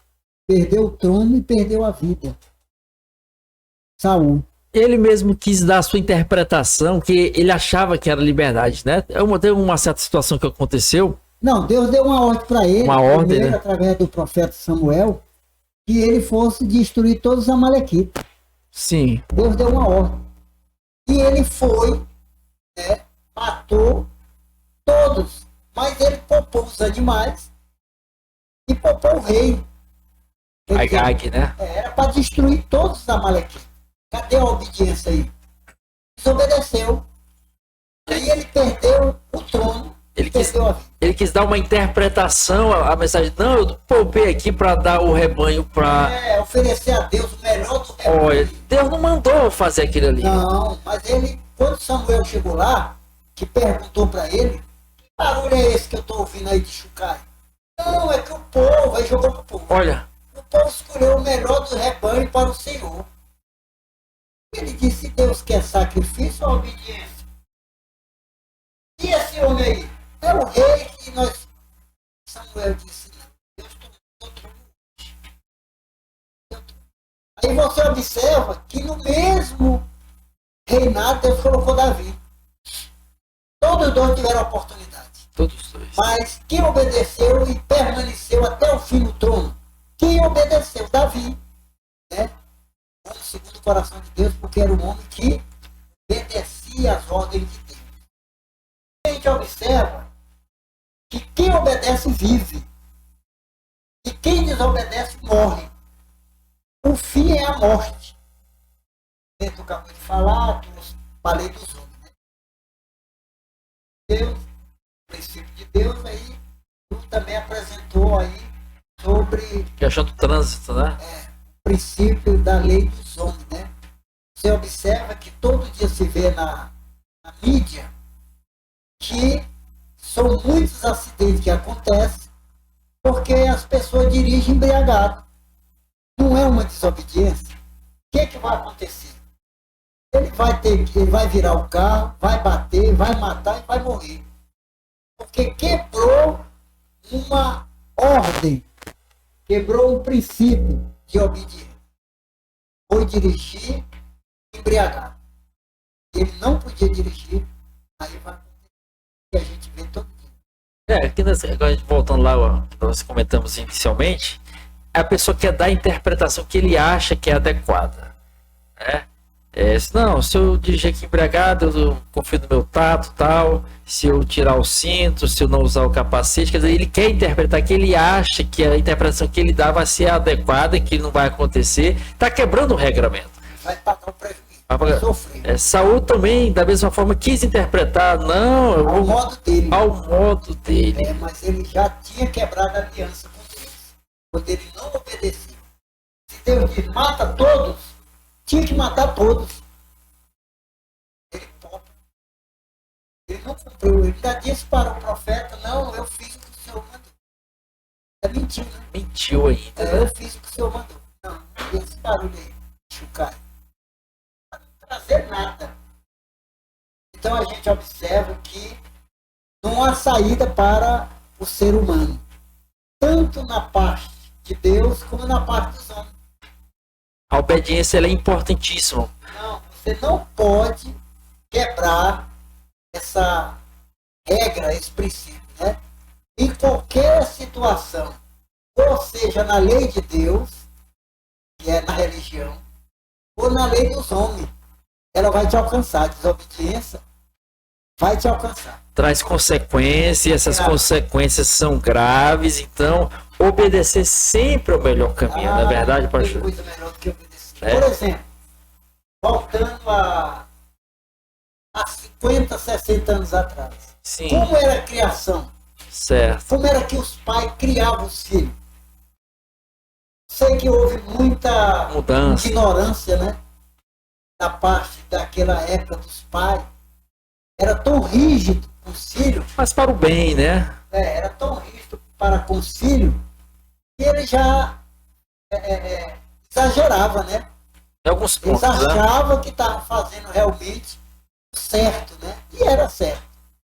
Perdeu o trono e perdeu a vida. Saul. Ele mesmo quis dar a sua interpretação, que ele achava que era liberdade, né? Teve uma certa situação que aconteceu. Não, Deus deu uma ordem para ele, uma ordem, primeiro, né? Através do profeta Samuel, que ele fosse destruir todos os amalequitas. Sim. Deus deu uma ordem. E ele foi, matou todos. Mas ele poupou os animais e poupou o rei. Agag, né? Era para destruir todos os amalequitas. Cadê a obediência aí? Desobedeceu. Aí ele perdeu o trono. Ele quis dar uma interpretação à mensagem. Não, eu poupei aqui para dar o rebanho para... oferecer a Deus o melhor do rebanho. Olha, Deus não mandou fazer aquilo ali. Não, mas ele, quando Samuel chegou lá, que perguntou para ele, que barulho é esse que eu estou ouvindo aí de chocalho? Não, é que o povo, aí jogou pro povo. Olha. O povo escolheu o melhor do rebanho para o Senhor. Ele disse, Deus quer sacrifício ou obediência? E esse homem aí? É o rei que nós... Samuel disse, não, Deus tomou o trono hoje. Aí você observa que no mesmo reinado Deus colocou Davi. Todos os dois tiveram oportunidade. Todos os dois. Mas quem obedeceu e permaneceu até o fim no trono? Quem obedeceu? Davi. Né? Homem segundo o coração de Deus, porque era um homem que obedecia às ordens de Deus. A gente observa que quem obedece vive. E quem desobedece morre. O fim é a morte. Eu acabei de falar, falei dos homens. Né? Deus, o princípio de Deus, aí também apresentou aí sobre questão do trânsito, né? O princípio da lei dos homens, né? Você observa que todo dia se vê na mídia que são muitos acidentes que acontecem porque as pessoas dirigem embriagadas. Não é uma desobediência. O que vai acontecer? Ele vai virar o carro, vai bater, vai matar e vai morrer. Porque quebrou uma ordem, quebrou um princípio de obediência. Foi dirigir embriagado. Ele não podia dirigir, aí vai acontecer o que a gente vê todo dia. Aqui agora voltando lá, ó, nós comentamos inicialmente, a pessoa quer dar a interpretação que ele acha que é adequada. Né? Não, se eu dirigir aqui embriagado, eu confio no meu tato, tal. Se eu tirar o cinto, se eu não usar o capacete, quer dizer, ele quer interpretar que ele acha que a interpretação que ele dá vai ser adequada, que não vai acontecer. Está quebrando o regramento. Vai pagar o prejuízo. Vai sofrer. Saul também, da mesma forma, quis interpretar, não. Ao modo dele. Ao modo dele. Mas ele já tinha quebrado a aliança com Deus. Quando ele não obedeceu. Se Deus diz, mata todos, tinha que matar todos. Ele não cumpriu. Ele já disse para o profeta, não, eu fiz o que o Senhor mandou. Mentiu, né? Mentiu ainda. Eu fiz o que o Senhor mandou. Não, esse barulho aí, chucar. Não trazer nada. Então a gente observa que não há saída para o ser humano. Tanto na parte de Deus como na parte dos homens. A obediência ela é importantíssima. Não, você não pode quebrar essa regra, esse princípio, né? Em qualquer situação, ou seja, na lei de Deus, que é na religião, ou na lei dos homens, ela vai te alcançar. A desobediência vai te alcançar. Traz consequências, essas consequências são graves, então obedecer sempre é o melhor caminho, não é verdade, pastor? Tem coisa melhor do que obedecer. Por exemplo, voltando a 50, 60 anos atrás. Sim. Como era a criação? Certo. Como era que os pais criavam os filhos? Sei que houve muita mudança, ignorância, né? Da parte daquela época dos pais. Era tão rígido com os filhos. Mas para o bem, né? Era tão rígido para com os filhos que ele já exagerava, né? Em alguns pontos, eles achavam que estavam fazendo realmente certo, né? E era certo.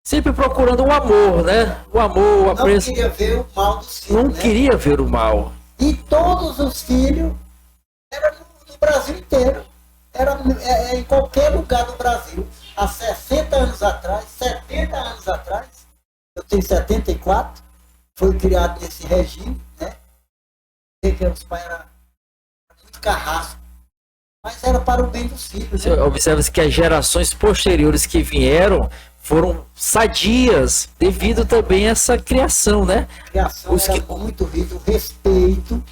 Sempre procurando o amor, né? O amor, o apreço. Não queria ver o mal dos filhos. Não queria ver o mal. E todos os filhos eram no Brasil inteiro. Era em qualquer lugar do Brasil. Há 60 anos atrás, 70 anos atrás, eu tenho 74, foi criado nesse regime, né? Que os pais eram muito carrasco. Mas era para o bem dos filhos. Né? Observa-se que as gerações posteriores que vieram foram sadias devido também a essa criação, né? A criação era muito rígida, o respeito,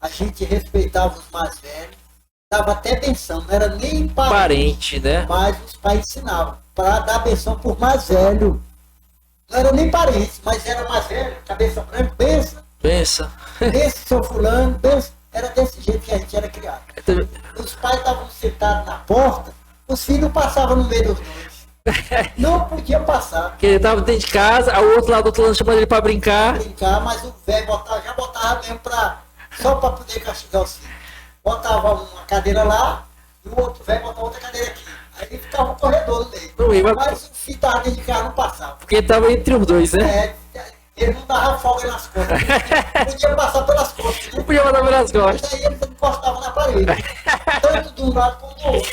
a gente respeitava os mais velhos, dava até benção, não era nem parente, né? Mas os pais ensinavam para dar benção por mais velho. Não era nem parente, mas era mais velho, cabeça branca, benção. Pensa. Esse seu fulano, benção. Era desse jeito que a gente era criado. Os pais estavam sentados na porta, os filhos passavam no meio dos dois. Não podia passar. Porque ele estava dentro de casa, o outro lado do outro lado chamando ele para brincar. Mas o velho já botava mesmo só para poder castigar os filhos. Botava uma cadeira lá e o outro velho botava outra cadeira aqui. Aí ficava um corredor no meio. Mas o filho estava dentro de casa, não passava. Porque estava entre os dois, né? Ele não dava folga nas costas. Podia passar pelas costas. Não podia passar pelas costas. Aí eles encostavam na parede. Tanto de um lado como do outro.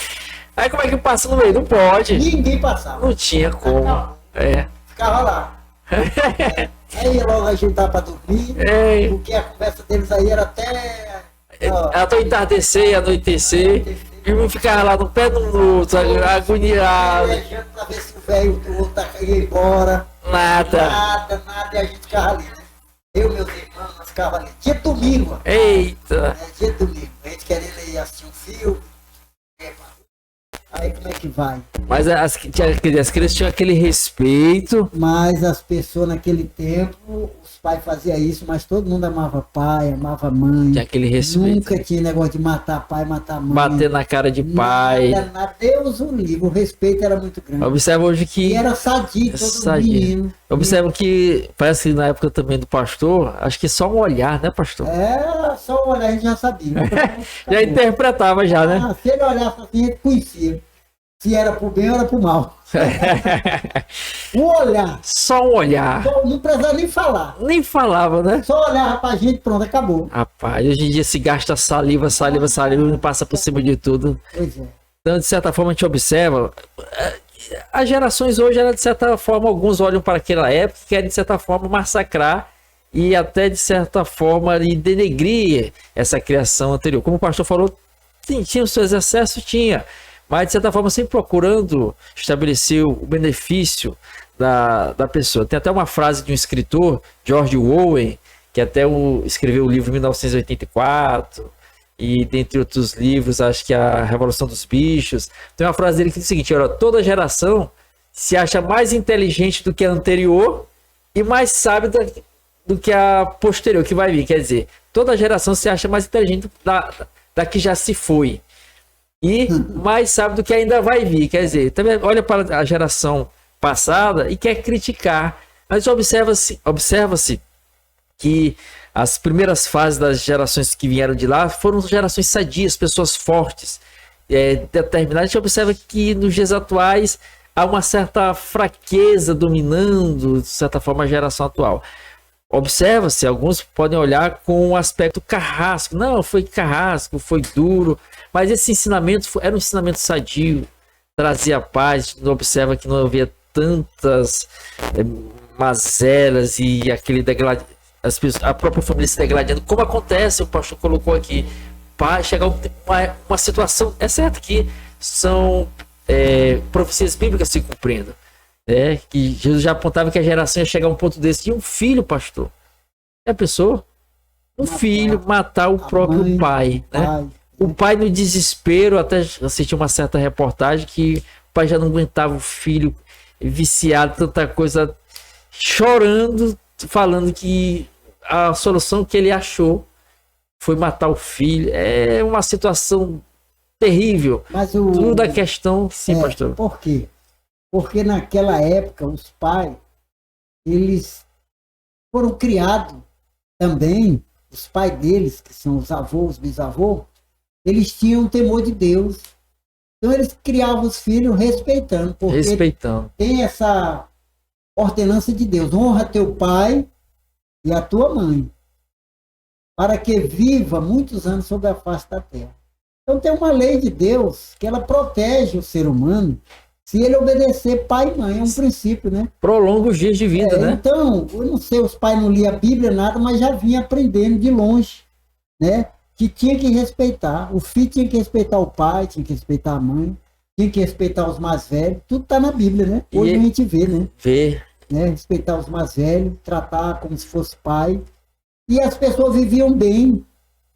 Aí como é que passa no meio? Não pode. Ninguém passava. Não tinha como. É. Ficava lá. Aí logo a gente tava pra dormir. É. Porque a conversa deles aí era até. Até entardecer, anoitecer. E eu ficava lá no pé do outro, agoniado. Pra ver se o velho do outro ia embora. Nada. Nada. E a gente ficava ali, né? Eu, meus irmãos, nós ficava ali. Dia de domingo. Eita. Dia de domingo. A gente querendo ir assistir um filme. Aí como é que vai? Mas as crianças tinham aquele respeito. Mas as pessoas naquele tempo, os pais faziam isso, mas todo mundo amava pai, amava mãe. Tinha aquele respeito. Nunca tinha negócio de matar pai, matar mãe. Bater na cara de pai. Nada. Deus o livre, o respeito era muito grande. Observa hoje que... E era sadio, todo menino. Observa que, parece que na época também do pastor, acho que só um olhar, né, pastor? É, só um olhar a gente já sabia. Já interpretava já, né? Se ele olhasse assim, a gente conhecia. Se era pro bem ou era pro mal. Um olhar. Só um olhar. Não precisava nem falar. Nem falava, né? Só olhava pra gente, pronto, acabou. Rapaz, hoje em dia se gasta saliva, não passa por cima de tudo. Pois é. Então, de certa forma, a gente observa. As gerações hoje, de certa forma, alguns olham para aquela época e querem, de certa forma, massacrar e até, de certa forma, denegrir essa criação anterior. Como o pastor falou, tinha os seus excessos, tinha. Mas, de certa forma, sempre procurando estabelecer o benefício da pessoa. Tem até uma frase de um escritor, George Orwell, que até escreveu o livro 1984, e dentre outros livros, acho que a Revolução dos Bichos. Tem uma frase dele que diz o seguinte: olha, toda geração se acha mais inteligente do que a anterior e mais sábia do que a posterior, que vai vir. Quer dizer, toda geração se acha mais inteligente da que já se foi. E mais sabe do que ainda vai vir. Quer dizer, também olha para a geração passada e quer criticar. Mas observa-se que as primeiras fases das gerações que vieram de lá foram gerações sadias, pessoas fortes, determinadas. A gente observa que nos dias atuais há uma certa fraqueza dominando, de certa forma, a geração atual. Observa-se, alguns podem olhar com um aspecto carrasco. Não, foi carrasco, foi duro. Mas esse ensinamento era um ensinamento sadio, trazia paz. Não observa que não havia tantas mazelas e aquele a própria família se degradando, como acontece, o pastor colocou aqui, para chegar uma situação, é certo que são profecias bíblicas se cumprindo, que Jesus já apontava que a geração ia chegar a um ponto desse, e um filho, pastor, a pessoa, filho matar o próprio mãe, pai, né? O pai no desespero, até assisti uma certa reportagem que o pai já não aguentava o filho viciado, tanta coisa, chorando, falando que a solução que ele achou foi matar o filho. É uma situação terrível. Mas tudo a questão, sim, pastor. Por quê? Porque naquela época os pais, eles foram criados também, os pais deles, que são os avós, os bisavós, eles tinham temor de Deus. Então eles criavam os filhos respeitando. Porque tem essa ordenança de Deus: honra teu pai e a tua mãe, para que viva muitos anos sobre a face da terra. Então tem uma lei de Deus que ela protege o ser humano se ele obedecer pai e mãe. É um princípio, né? Prolonga os dias de vida, né? Então, eu não sei, os pais não liam a Bíblia, nada, mas já vinha aprendendo de longe, né? Que tinha que respeitar. O filho tinha que respeitar o pai, tinha que respeitar a mãe, tinha que respeitar os mais velhos. Tudo está na Bíblia, né? Hoje a gente vê, né? Respeitar os mais velhos, tratar como se fosse pai. E as pessoas viviam bem.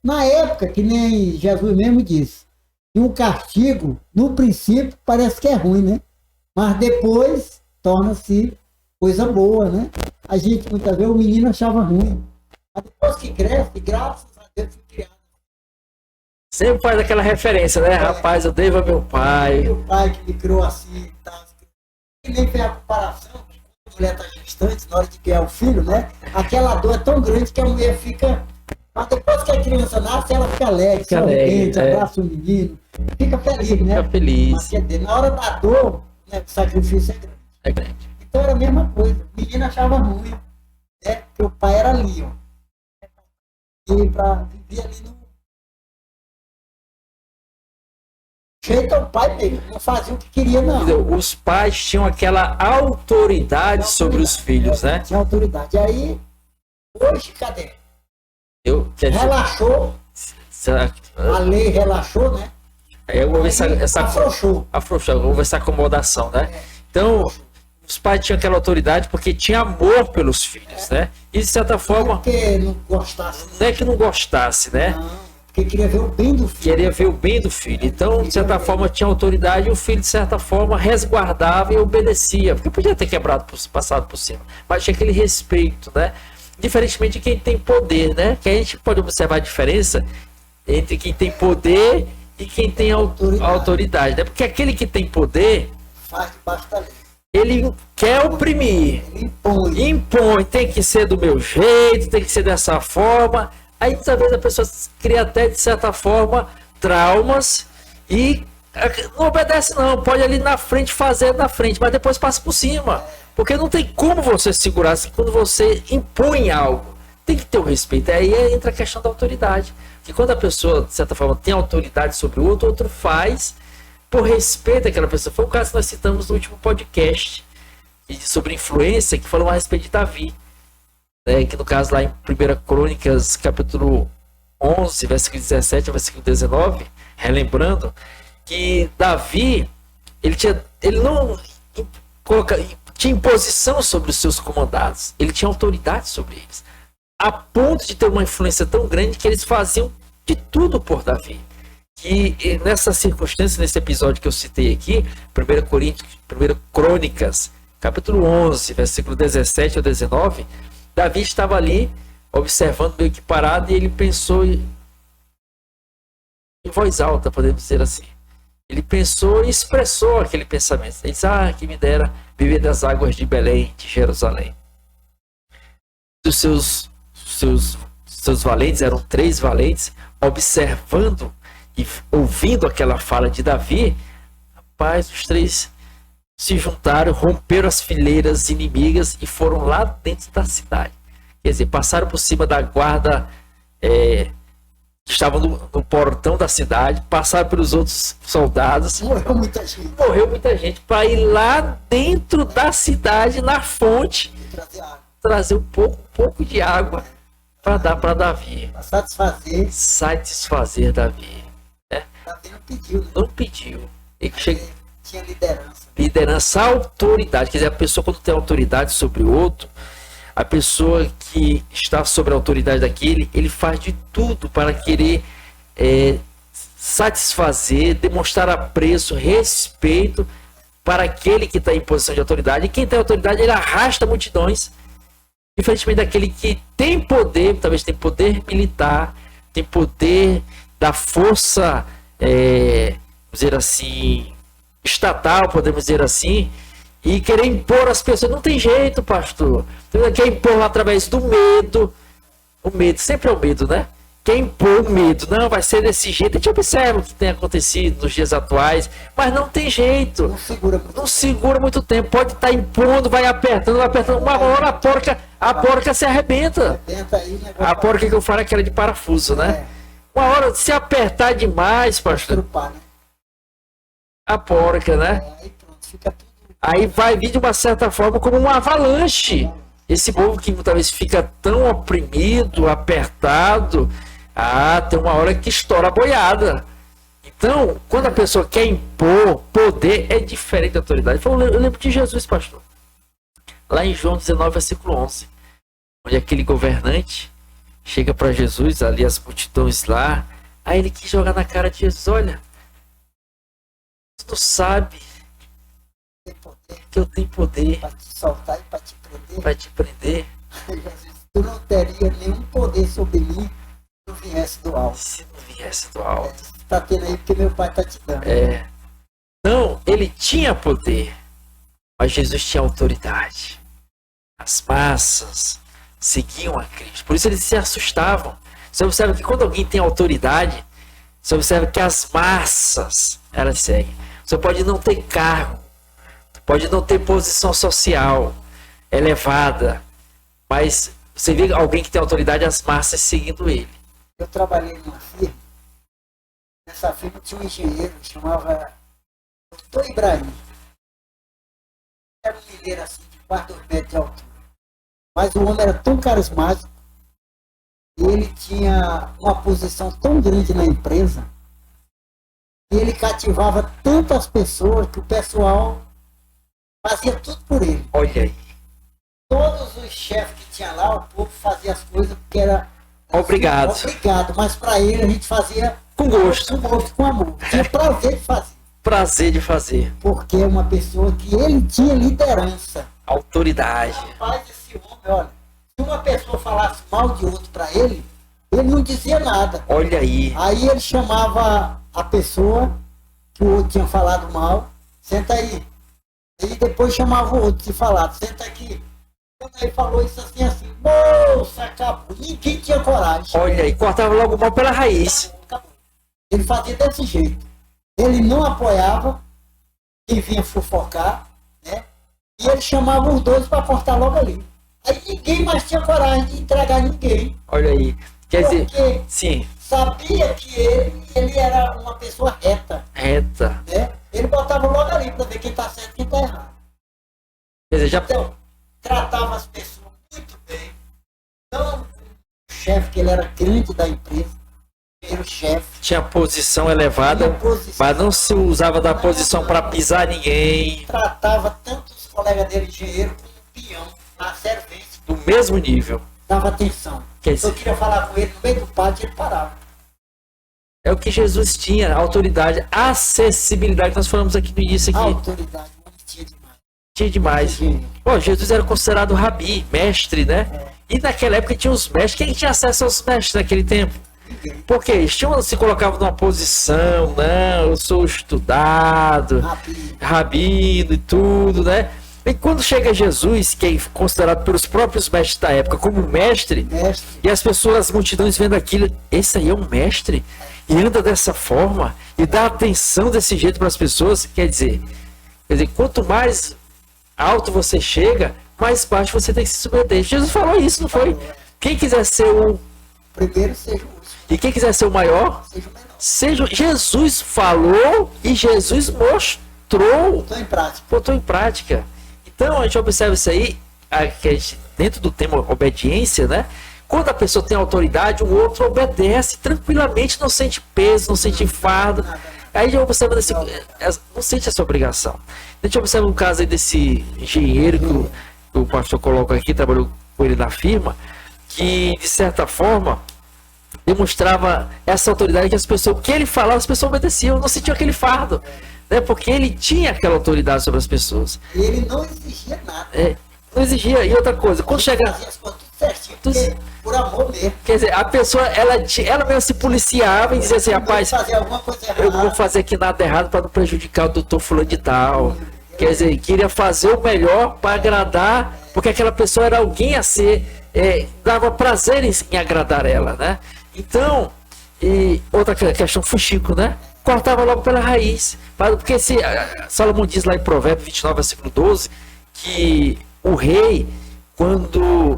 Na época, que nem Jesus mesmo disse, que o castigo, no princípio, parece que é ruim, né? Mas depois torna-se coisa boa, né? A gente, muitas vezes, o menino achava ruim. Mas depois que cresce, graças a Deus, foi criado. Sempre faz aquela referência, né? Rapaz, eu devo a meu pai. Meu pai que me criou assim e tal. E nem fez a comparação, que quando a mulher está gestante, na hora de criar o filho, né? Aquela dor é tão grande que a mulher fica... Mas depois que a criança nasce, ela fica alegre, sorridente, abraça o menino, fica feliz, né? Fica feliz. Mas, quer dizer, na hora da dor, né, o sacrifício é grande. É grande. Então era a mesma coisa. O menino achava ruim, né? porque o pai era ali, ó. E para viver ali no jeito ao pai mesmo, não fazia o que queria, não. Os pais tinham aquela autoridade sobre os filhos, né? Tinha autoridade. Aí, hoje, cadê? Quer dizer, Relaxou, a lei relaxou, né? eu vou ver Afrouxou. eu vou ver essa acomodação, né? Então, os pais tinham aquela autoridade porque tinha amor pelos filhos, né? E de certa forma, Porque não gostasse. não é que não gostasse, né? Não, porque queria ver o bem do filho. Queria ver o bem do filho. Então, de certa forma, tinha autoridade e o filho, de certa forma, resguardava e obedecia. Porque podia ter passado por cima. Mas tinha aquele respeito, né? Diferentemente de quem tem poder, né? Que a gente pode observar a diferença entre quem tem poder e quem tem autoridade, né? Porque aquele que tem poder, Faz debaixo da lei. ele quer oprimir. Ele Impõe, tem que ser do meu jeito, tem que ser dessa forma. Aí, muitas vezes, a pessoa cria até, de certa forma, traumas e não obedece, não. Pode ali na frente fazer na frente, mas depois passa por cima. Porque não tem como você segurar assim, quando você impõe algo. Tem que ter o respeito. Aí entra a questão da autoridade. Que quando a pessoa, de certa forma, tem autoridade sobre o outro faz por respeito àquela pessoa. Foi o caso que nós citamos no último podcast sobre influência, que falou a respeito de Davi. Que no caso lá em 1 Crônicas, capítulo 11, versículo 17 ao versículo 19, relembrando que Davi, ele não tinha imposição sobre os seus comandados, ele tinha autoridade sobre eles, a ponto de ter uma influência tão grande que eles faziam de tudo por Davi. E nessa circunstância, nesse episódio que eu citei aqui, 1 Crônicas, capítulo 11, versículo 17 ao 19, Davi estava ali, observando meio que parado, e ele pensou em voz alta, podemos dizer assim. Ele pensou e expressou aquele pensamento. Ele disse, que me dera beber das águas de Belém, de Jerusalém. Os seus valentes, eram 3 valentes, observando e ouvindo aquela fala de Davi, rapaz, os 3 se juntaram, romperam as fileiras inimigas e foram lá dentro da cidade. Quer dizer, passaram por cima da guarda que estava no portão da cidade, passaram pelos outros soldados. Morreu muita gente. Morreu muita gente para ir lá dentro da cidade, na fonte, trazer um pouco de água para dar para Davi. Para Satisfazer Davi. Davi não pediu. Né? Não pediu. Ele tinha liderança. Liderança, autoridade. Quer dizer, a pessoa quando tem autoridade sobre o outro, a pessoa que está sobre a autoridade daquele, ele faz de tudo para querer satisfazer, demonstrar apreço, respeito para aquele que está em posição de autoridade. E quem tem autoridade, ele arrasta multidões. Diferentemente daquele que tem poder, talvez tem poder militar, tem poder da força, vamos dizer assim, estatal, podemos dizer assim, e querer impor às pessoas. Não tem jeito, pastor. Quer impor através do medo. O medo, sempre é o medo, né? Quer impor o medo. Não, vai ser desse jeito. A gente observa o que tem acontecido nos dias atuais, mas não tem jeito. Não segura muito tempo. Pode estar impondo, vai apertando. Uma hora a porca se arrebenta. A porca que eu falo é aquela de parafuso, né? Uma hora, se apertar demais, pastor, a porca, né? Aí vai vir de uma certa forma como uma avalanche. Esse povo que talvez fica tão oprimido, apertado, tem uma hora que estoura a boiada. Então, quando a pessoa quer impor poder, é diferente da autoridade. Eu lembro de Jesus, pastor. Lá em João 19, versículo 11. Onde aquele governante chega para Jesus, ali as multidões lá. Aí ele quis jogar na cara de Jesus, olha, tu sabe que eu tenho poder para te soltar e para te prender. Para te prender. Tu não teria nenhum poder sobre mim se não viesse do alto. Se não viesse do alto. Você está tendo aí porque meu pai está te dando. Não, ele tinha poder, mas Jesus tinha autoridade. As massas seguiam a Cristo. Por isso eles se assustavam. Você observa que quando alguém tem autoridade, você observa que as massas, elas seguem. Você pode não ter cargo, pode não ter posição social elevada, mas Você vê alguém que tem autoridade, as massas seguindo ele. Eu trabalhei numa firma. Nessa firma tinha um engenheiro, chamava Dr. Ibrahim. Era um mineiro assim, de quase 2 metros de altura. Mas o homem era tão carismático e ele tinha uma posição tão grande na empresa e ele cativava tantas pessoas que o pessoal fazia tudo por ele. Olha aí. Todos os chefes que tinha lá, o povo fazia as coisas porque era Obrigado. obrigado, mas para ele a gente fazia Com gosto. com gosto, com amor. Tinha prazer de fazer. Prazer de fazer. Porque é uma pessoa que ele tinha liderança. Autoridade. Rapaz, esse homem, olha, se uma pessoa falasse mal de outro para ele não dizia nada. Olha aí. Aí ele chamava a pessoa que o outro tinha falado mal, senta aí. E depois chamava o outro que falado, senta aqui. Quando ele falou isso assim, moça, acabou. Ninguém tinha coragem. Olha aí. Cortava logo mal pela raiz. Acabou. Ele fazia desse jeito. Ele não apoiava quem vinha fofocar, né? E ele chamava os dois para cortar logo ali. Aí ninguém mais tinha coragem de entregar ninguém. Olha aí. Quer dizer, Porque sim. sabia que ele era uma pessoa reta, Reta. né? Ele botava logo ali para ver quem está certo e quem está errado. Quer dizer, já Então, tratava as pessoas muito bem. Não o chefe, que ele era grande da empresa, era o chefe. tinha posição elevada, Tinha posição. mas não se usava da posição para pisar ninguém. Tratava tanto os colegas dele, engenheiro, como peão, na servência. Do mesmo nível. Dava atenção. Quer Se eu dizer, queria falar com ele no meio do pátio, ele parava. é o que Jesus tinha, autoridade, acessibilidade, que nós falamos aqui no início A aqui. autoridade, o homem tinha demais. Tinha demais. Engenheiro. Pô, Jesus era considerado rabi, mestre, né? E naquela época tinha os mestres. Quem tinha acesso aos mestres naquele tempo? Ninguém. Porque eles se colocavam numa posição, não, eu sou estudado, rabino e tudo, né? E quando chega Jesus, que é considerado pelos próprios mestres da época como mestre, Mestre, e as pessoas, as multidões vendo aquilo, esse aí é um mestre, e anda dessa forma, e dá atenção desse jeito para as pessoas, quer dizer, quanto mais alto você chega, mais baixo você tem que se submeter. Jesus falou isso, não foi? Quem quiser ser o... primeiro seja o último, E quem quiser ser o maior, seja o menor. seja... Jesus falou e Jesus mostrou, Estou em prática. botou em prática. Então a gente observa isso aí, dentro do tema obediência, né? Quando a pessoa tem autoridade, o outro obedece tranquilamente, não sente peso, não sente fardo. Aí já observa não sente essa obrigação. A gente observa um caso aí desse engenheiro que o pastor coloca aqui, trabalhou com ele na firma, que de certa forma demonstrava essa autoridade que as pessoas, o que ele falava, as pessoas obedeciam, não sentiam aquele fardo, né? Porque ele tinha aquela autoridade sobre as pessoas. E ele não exigia nada. Não exigia. E outra coisa, quando chega, Fazia as coisas tudo certinho, porque por amor mesmo. quer dizer, a pessoa, ela mesmo se policiava e dizia assim, rapaz, Fazer alguma coisa eu não vou errada. fazer aqui nada errado para não prejudicar o doutor fulano de tal. Quer dizer, queria fazer o melhor para agradar, porque aquela pessoa era alguém a ser, dava prazer em agradar ela, né? Então, e outra questão, fuxico, né? Cortava logo pela raiz. Porque se Salomão diz lá em Provérbios 29, versículo 12, que o rei, quando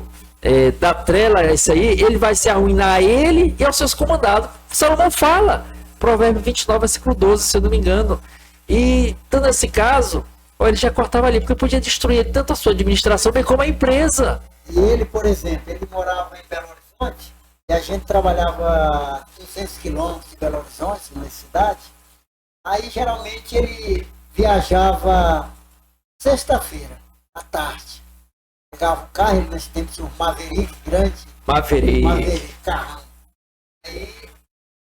dá trela a isso aí, ele vai se arruinar a ele e aos seus comandados. Salomão fala, Provérbios 29, versículo 12, se eu não me engano. E, tanto nesse caso, ele já cortava ali, porque podia destruir tanto a sua administração, bem como a empresa. E ele, por exemplo, ele morava em Belo Horizonte e a gente trabalhava 200 quilômetros de Belo Horizonte, na cidade. Aí, geralmente, ele viajava sexta-feira, à tarde. Pegava o carro, ele nesse tempo tinha um Maverick grande. Maverick, carrão. Aí,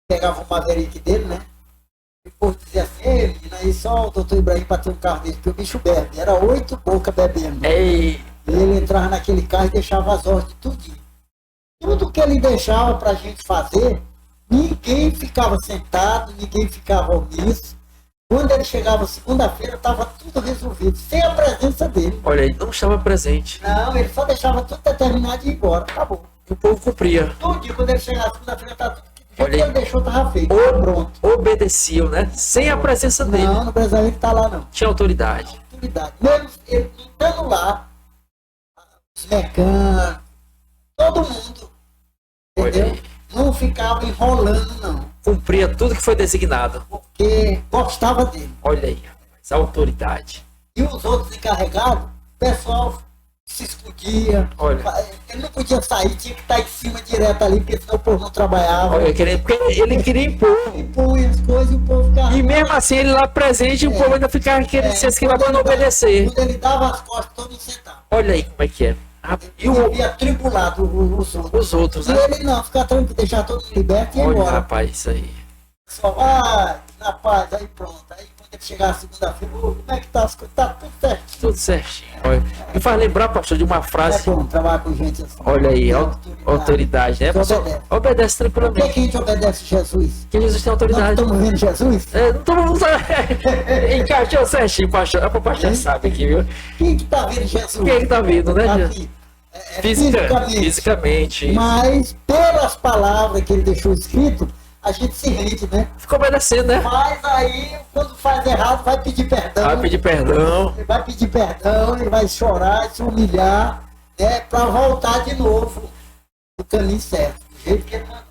pegava o Maverick dele, né? E o povo dizia assim, ei, menina, aí só o doutor Ibrahim para ter um carro dele, porque o bicho bebe. Era 8 bocas bebendo. Ei, E ele entrava naquele carro e deixava as ordens tudinho. Tudo que ele deixava para a gente fazer, ninguém ficava sentado, ninguém ficava omisso. Quando ele chegava segunda-feira, estava tudo resolvido, sem a presença dele. olha, ele não estava presente. Não, ele só deixava tudo determinado e ir embora, acabou. E o povo cumpria. Todo dia, quando ele chegava segunda-feira, estava tudo. O Olha que aí. ele deixou estava feito, pronto. Obedeciam, né? Sem a presença dele. Não, no Brasil ele está lá não. Tinha autoridade. Autoridade. Mesmo ele estando lá, os mecânicos, todo mundo. Entendeu? Não ficava enrolando, não. Cumpria tudo que foi designado. Porque gostava dele. Olha aí, rapaz, a autoridade. E os outros encarregados, o pessoal se escondia. Olha. Ele não podia sair, tinha que estar em cima direto ali, porque senão o povo não trabalhava. Olha, porque ele queria impor. Impunha as coisas e o povo ficava. E mesmo assim, ele lá presente, o povo ainda ficava querendo se esquivar para não obedecer. Quando ele dava as costas, todo mundo sentava. Olha aí como é que é. E Ele havia tribulado os outros. né? E ele não, ficar tranquilo, deixar todo mundo liberto e ir Olha, embora. rapaz, isso aí. Só vai, na paz, aí pronto. Aí quando ele chegar a segunda-feira, como é que tá as coisas? Tá tudo certo. Tudo certinho. Olha. Me faz lembrar, pastor, de uma É frase. bom trabalhar com gente assim. Olha aí, Tem autoridade, né? Você Obedece Por que, tranquilamente. que a gente obedece Jesus? Porque Jesus tem Nós autoridade. estamos vendo Jesus? Não estamos. Encaixou certinho, pastor. A pastor sabe aqui, viu? Quem que tá vendo Jesus? Quem é que tá vindo, né? Aqui. Fisicamente. Mas pelas palavras que ele deixou escrito, a gente se rende, né? Fica obedecendo, né? Mas aí, quando faz errado, vai pedir perdão. Vai pedir perdão. Ele vai pedir perdão, ele vai chorar, se humilhar, né? Para voltar de novo no caminho certo, do jeito que ele mandou.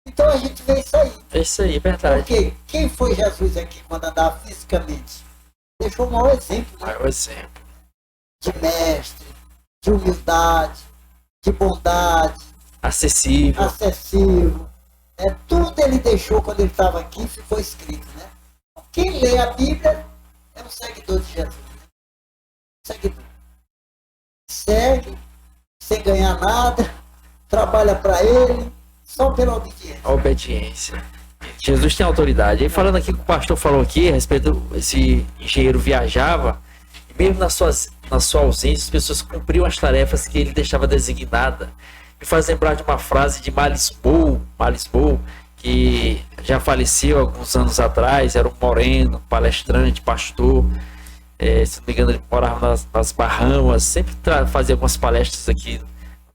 Então a gente vê isso aí. É isso aí, verdade. Porque quem foi Jesus aqui quando andava fisicamente? Deixou um mau exemplo, né? É o exemplo. De mestre, de humildade, de bondade, Acessível. acessível. Tudo ele deixou quando ele estava aqui, ficou escrito, né? Quem lê a Bíblia é um seguidor de Jesus. Né? Seguidor. Segue, sem ganhar nada, trabalha para ele, só pela obediência. A obediência. Jesus tem autoridade. E falando aqui que o pastor falou aqui, a respeito desse engenheiro viajava, e mesmo na sua ausência, as pessoas cumpriam as tarefas que ele deixava designada. Me faz lembrar de uma frase de Malisbow, que já faleceu alguns anos atrás, era um moreno, palestrante, pastor, se não me engano ele morava nas Bahamas, sempre fazia algumas palestras aqui no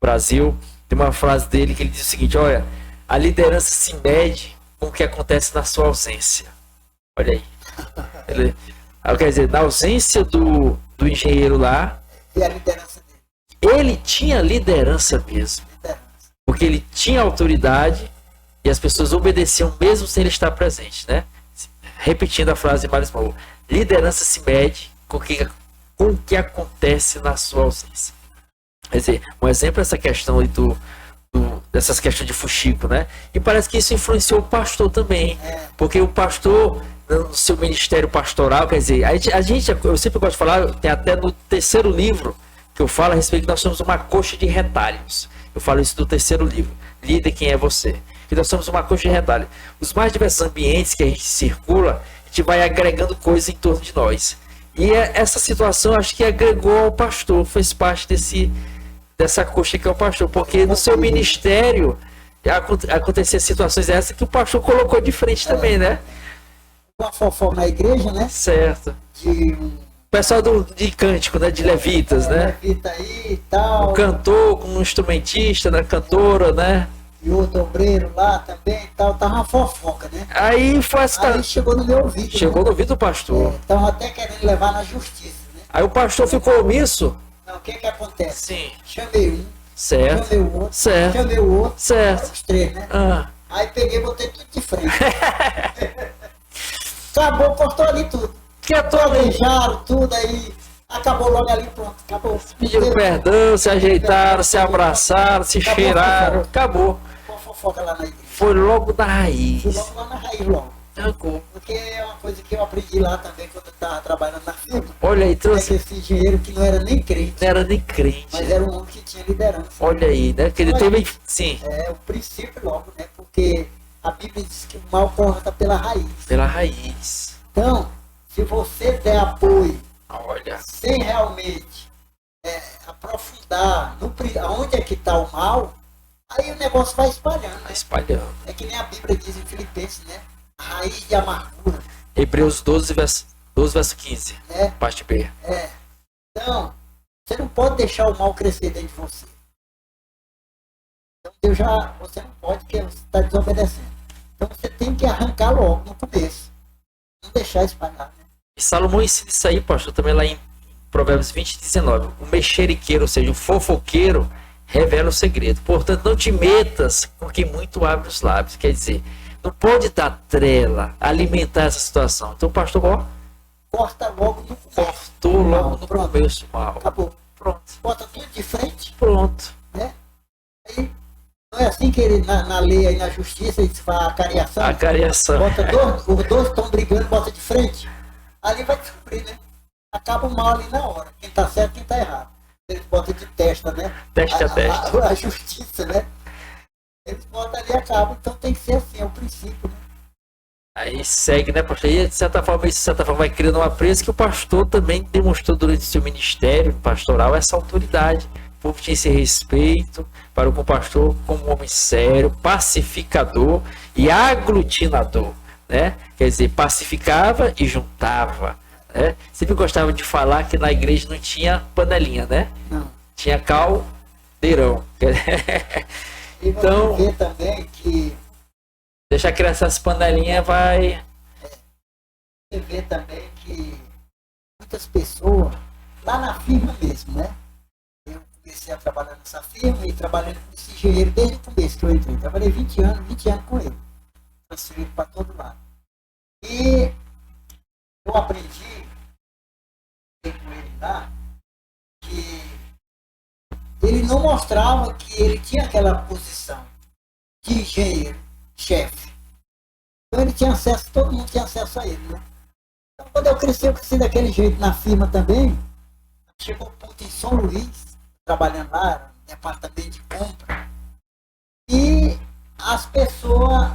Brasil. Tem uma frase dele que ele diz o seguinte: olha, a liderança se mede com o que acontece na sua ausência. Olha aí. Quer dizer, na ausência do engenheiro lá, E a liderança dele. ele tinha liderança mesmo. Porque ele tinha autoridade e as pessoas obedeciam mesmo sem ele estar presente, né? Repetindo a frase de Mário Small, liderança se mede com o que acontece na sua ausência. Quer dizer, um exemplo é essa questão aí dessas questões de fuxico, né? E parece que isso influenciou o pastor também, porque o pastor, no seu ministério pastoral, quer dizer, eu sempre gosto de falar, tem até no terceiro livro que eu falo a respeito que nós somos uma coxa de retalhos. Eu falo isso no terceiro livro, Líder, Quem é Você? Que nós somos uma coxa de retalhos. Os mais diversos ambientes que a gente circula, a gente vai agregando coisas em torno de nós. E essa situação, acho que agregou ao pastor, fez parte dessa coxa que é o pastor, porque no seu ministério aconteciam situações essas que o pastor colocou de frente também, né? Uma fofoca na igreja, né? Certo. O pessoal de cântico, né? De levitas, né? Levita aí e tal. Um cantor com um instrumentista, né? Cantora, né? E outro obreiro lá também e tal. Tava uma fofoca, né? Aí foi Aí chegou no meu ouvido. Chegou no ouvido do pastor. Estão até querendo levar na justiça, né? Aí o pastor ficou omisso. Não, o que acontece? Sim. Chamei um, Certo. chamei o outro, Certo. chamei o outro, Certo. os três, né? Ah. Aí peguei e botei tudo de frente. Acabou, postou ali tudo. Planejaram tudo aí. Acabou logo ali, pronto. Acabou. Pediram perdão, se ajeitaram, se abraçaram, se cheiraram. Acabou. Uma fofoca lá na igreja. Foi logo da raiz. Fui logo lá na raiz, logo. Arrancou. Porque é uma coisa que eu aprendi lá também quando eu estava trabalhando na firma. Olha aí, É trouxe. que esse engenheiro que não era nem crente, Não era nem crente. mas era um homem que tinha liderança. Olha aí, né? Que ele teve. Sim, É o princípio logo, né? Porque a Bíblia diz que o mal corta pela raiz. pela raiz. Então, se você der apoio Olha. sem realmente aprofundar onde é que está o mal, aí o negócio vai espalhando. Tá Né? espalhando. É que nem a Bíblia diz em Filipenses, né? A raiz de amargura. Hebreus 12, verso 15. Né? Parte B. Então, você não pode deixar o mal crescer dentro de você. Então, você não pode, porque você está desobedecendo. Então, você tem que arrancar logo no começo. Não deixar espalhar. Né? E Salomão ensina isso aí, pastor, também lá em Provérbios 20, 19. O mexeriqueiro, ou seja, o fofoqueiro, revela o segredo. Portanto, não te metas com quem muito abre os lábios. Quer dizer, não pode dar trela, alimentar essa situação. Então o pastor corta logo no cortou logo no pronto. começo mal. Acabou. Pronto. Bota tudo de frente, Pronto. né? Aí, não é assim que ele, na lei e na justiça, eles fazem a cariação? A cariação. Bota os dois estão brigando, bota de frente. Ali vai descobrir, né? Acaba o mal ali na hora. Quem tá certo, quem tá errado. Eles botam de testa, né? Testa a testa. A justiça, né? Eles botam ali e acabam. Então tem que ser assim, é o princípio, né? Aí segue, né, pastor? E de certa forma, isso de certa forma vai criando uma presa que o pastor também demonstrou durante seu ministério pastoral essa autoridade. O povo tinha esse respeito para o pastor como um homem sério, pacificador e aglutinador, né? Quer dizer, pacificava e juntava, né? Sempre gostava de falar que na igreja não tinha panelinha, né? Não. Tinha caldeirão. E Então, você vê também que deixar crescer as panelinhas vai... você vê também que muitas pessoas, lá na firma mesmo, né? Eu comecei a trabalhar nessa firma e trabalhando com esse engenheiro desde o começo que eu entrei. Trabalhei 20 anos com ele. Transferido para todo lado. E eu aprendi com ele lá que ele não mostrava que ele tinha aquela posição de engenheiro, chefe. Então ele tinha acesso, todo mundo tinha acesso a ele, né? Então quando eu cresci daquele jeito na firma também. Chegou o ponto em São Luís, trabalhando lá, no departamento de compra. E as pessoas,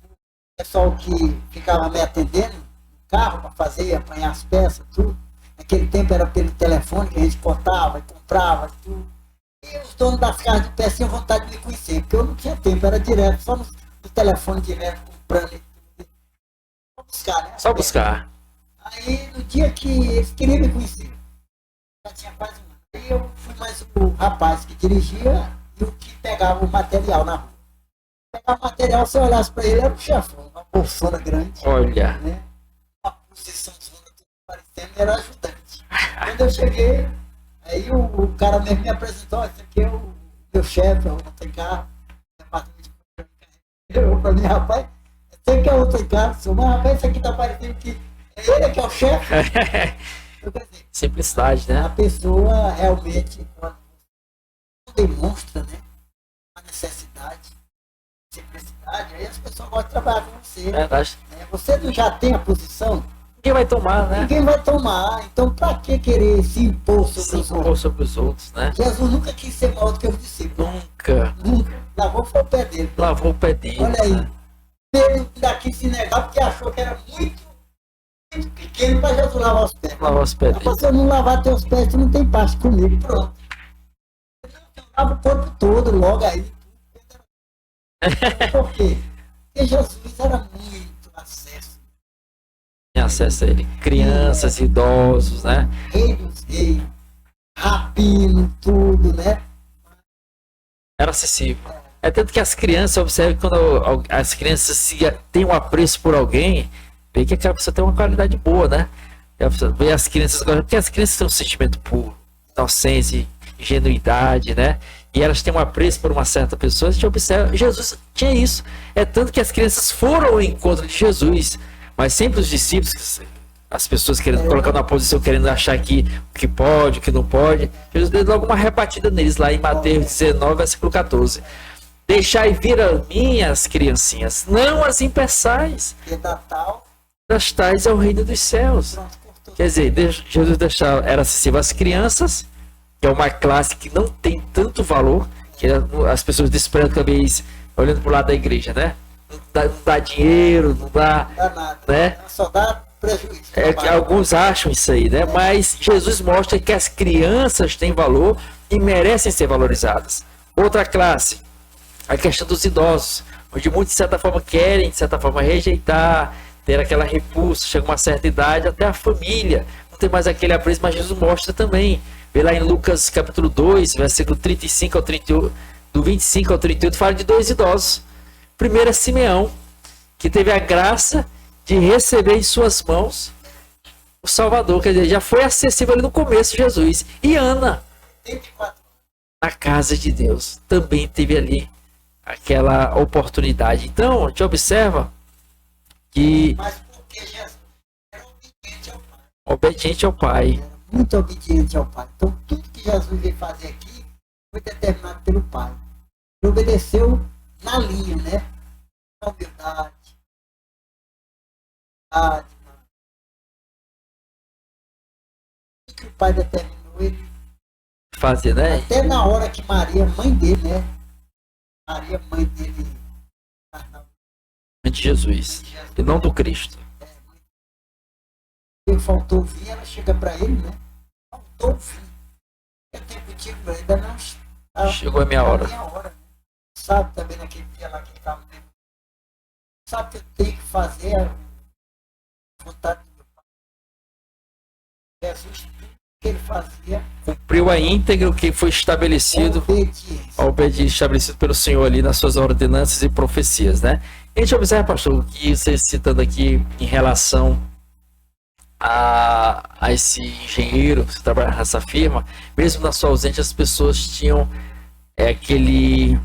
o pessoal que ficava me atendendo no carro para fazer, apanhar as peças, tudo. Naquele tempo era pelo telefone que a gente cortava e comprava e tudo. E os donos das casas de peça tinham vontade de me conhecer, porque eu não tinha tempo, era direto, só no telefone direto, comprando e tudo. Só buscar, né? Só buscar. Aí no dia que eles queriam me conhecer, já tinha quase um ano. Aí eu fui mais o rapaz que dirigia e o que pegava o material na rua. Pegava o material, se eu olhasse para ele, era um chefão, uma bolsona grande. Olha. Né? Uma posição tudo parecendo, era ajudante. Quando eu cheguei, aí o cara mesmo me apresentou, esse aqui é o meu chefe, é o Montecarlo, departamento de eu para mim, rapaz, sei que é outro cara, mas rapaz, esse aqui tá parecendo que é ele que é o chefe. Eu quero dizer, simplicidade, né? a pessoa realmente, quando demonstra, né, uma necessidade, simplicidade, aí as pessoas gostam de trabalhar com você. Verdade. Né? Você não já tem a posição, Ninguém vai tomar, né? ninguém vai tomar. Então, para que querer se impor sobre os outros? Sobre os outros, né? Jesus nunca quis ser maior do que os discípulos. Nunca. Nunca. Lavou foi o pé dele. Lavou o pé dele. Olha aí. Né? Pedro daqui se negar porque achou que era muito pequeno para Jesus lavar os pés. Lavar os pés dele. Se eu não lavar teus pés, tu não tem parte comigo. Pronto. Eu lavo o corpo todo logo aí. Por quê? Porque Jesus era muito acesso. Tinha acesso a ele. Crianças, idosos, né? Rei dos reis, rabino, tudo, né? Era acessível. É tanto que as crianças, observe que quando as crianças têm um apreço por alguém, vê que aquela pessoa tem uma qualidade boa, né? Vê as crianças, porque as crianças têm um sentimento puro, inocência, ingenuidade, né? E elas têm um apreço por uma certa pessoa. A gente observa, Jesus tinha isso. É tanto que as crianças foram ao encontro de Jesus, mas sempre os discípulos, as pessoas querendo colocar numa posição, querendo achar que o que pode, o que não pode, Jesus deu logo uma rebatida neles, lá em Mateus 19, versículo 14. Deixai vir a mim as criancinhas, não as impeçais, das tais é o reino dos céus. Quer dizer, Jesus era acessível às crianças, que é uma classe que não tem tanto valor, que as pessoas desprezam talvez, olhando para o lado da igreja, né? Não dá dinheiro, não dá nada, né? Só dá prejuízo. É que alguns acham isso aí, né? Mas Jesus mostra que as crianças têm valor e merecem ser valorizadas. Outra classe, a questão dos idosos, onde muitos de certa forma querem, de certa forma, rejeitar, ter aquela repulsa, chega uma certa idade, até a família não tem mais aquele apreço, mas Jesus mostra também. Vê lá em Lucas capítulo 2, versículo 35 ao 38, do 25 ao 38, fala de dois idosos. Primeiro é Simeão, que teve a graça de receber em suas mãos o Salvador, quer dizer, já foi acessível ali no começo Jesus. E Ana, 84. na casa de Deus. Também teve ali aquela oportunidade. Então, a gente observa que Mas porque Jesus era obediente ao Pai. obediente ao Pai. Era muito obediente ao Pai. Então, tudo que Jesus veio fazer aqui foi determinado pelo Pai. Ele obedeceu na linha, né? Na humildade. O que o Pai determinou, ele Fazer, né? até na hora que Maria, mãe dele, né? Maria, mãe dele, De Jesus. E não do Cristo. ele faltou vir, ela chega para ele, né? Faltou vir. Eu tenho contigo, ainda não está. Chegou a minha hora. Minha hora, né? Sabe também naquele dia lá que ele estava vendo. Sabe que eu tenho que fazer a vontade do meu Pai. Jesus, tudo que ele fazia, Cumpriu a íntegra o que foi estabelecido. obediência. A obediência estabelecido pelo Senhor ali nas suas ordenanças e profecias, né? A gente observa, pastor, o que você citando aqui em relação a esse engenheiro que trabalha nessa firma, mesmo na sua ausência, as pessoas tinham aquele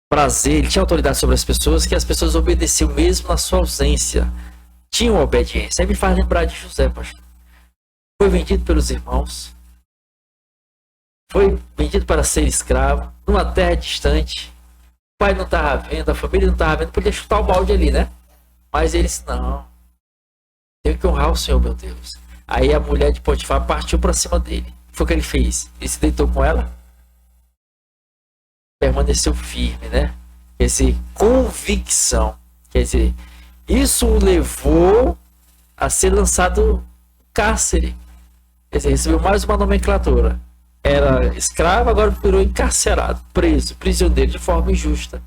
prazer, ele tinha autoridade sobre as pessoas, que as pessoas obedeciam mesmo na sua ausência. Tinham obediência. Aí me faz lembrar de José, pastor. Foi vendido pelos irmãos, foi vendido para ser escravo, numa terra distante. O pai não estava vendo, a família não estava vendo, podia chutar o balde ali, né? Mas eles, não. Tenho que honrar o Senhor, meu Deus. Aí a mulher de Potifar partiu para cima dele. Foi o que ele fez. Ele se deitou com ela. Permaneceu firme, né? Quer dizer, convicção. Quer dizer, isso o levou a ser lançado no cárcere. Quer dizer, recebeu mais uma nomenclatura. Era escravo, agora virou encarcerado, preso, prisioneiro de forma injusta.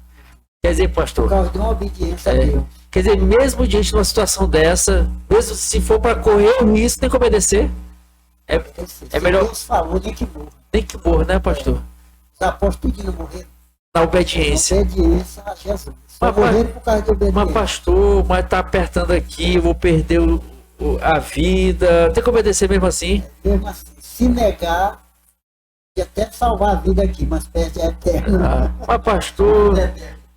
Quer dizer, pastor, Por causa de uma obediência a Deus. quer dizer, mesmo diante de uma situação dessa, mesmo se for para correr o risco, tem que obedecer. É melhor. Deus falou, nem que morra. Nem que morra, né, pastor? Os apóstolos pedindo morrer. Na obediência. Obediência a Jesus. Só Mas, morreram por causa de obediência. Mas, pastor, mas tá apertando aqui, eu vou perder a vida. Tem que obedecer mesmo assim. Mesmo assim, se negar, pode até salvar a vida aqui, mas perde a eterna. Mas, pastor,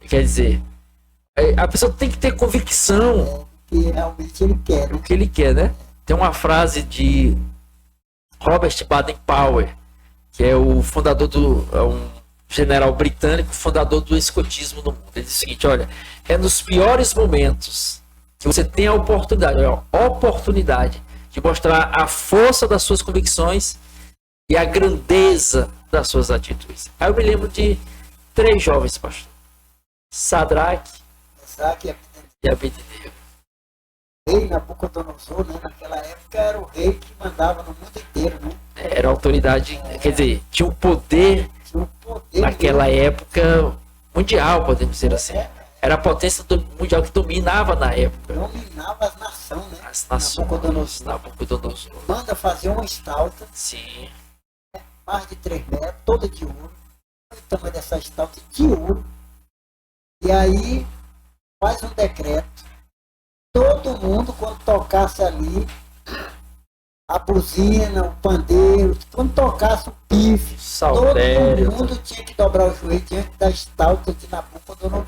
quer dizer, a pessoa tem que ter convicção Que realmente ele quer. do que ele quer, né? Tem uma frase de Robert Baden-Powell, que é o fundador um general britânico, fundador do escotismo no mundo. Ele diz o seguinte: olha, é nos piores momentos que você tem a oportunidade de mostrar a força das suas convicções e a grandeza das suas atitudes. Aí eu me lembro de 3 jovens, pastor: Sadraque e Abednego. O rei Nabucodonosor, né, naquela época, era o rei que mandava no mundo inteiro, né? Era autoridade, quer dizer, tinha um poder Tinha um poder naquela época mundial, podemos dizer assim. Era a potência mundial que dominava na época. dominava as nações, né? As nações, Nabucodonosor. Manda fazer uma estalta, Sim, mais de 3 metros, toda de ouro. Olha o tamanho dessa estalta de ouro. E aí faz um decreto. Todo mundo, quando tocasse ali a buzina, o pandeiro, quando tocasse o pife, saltério. todo mundo tinha que dobrar o joelho diante da estalta de Nabucodonosor.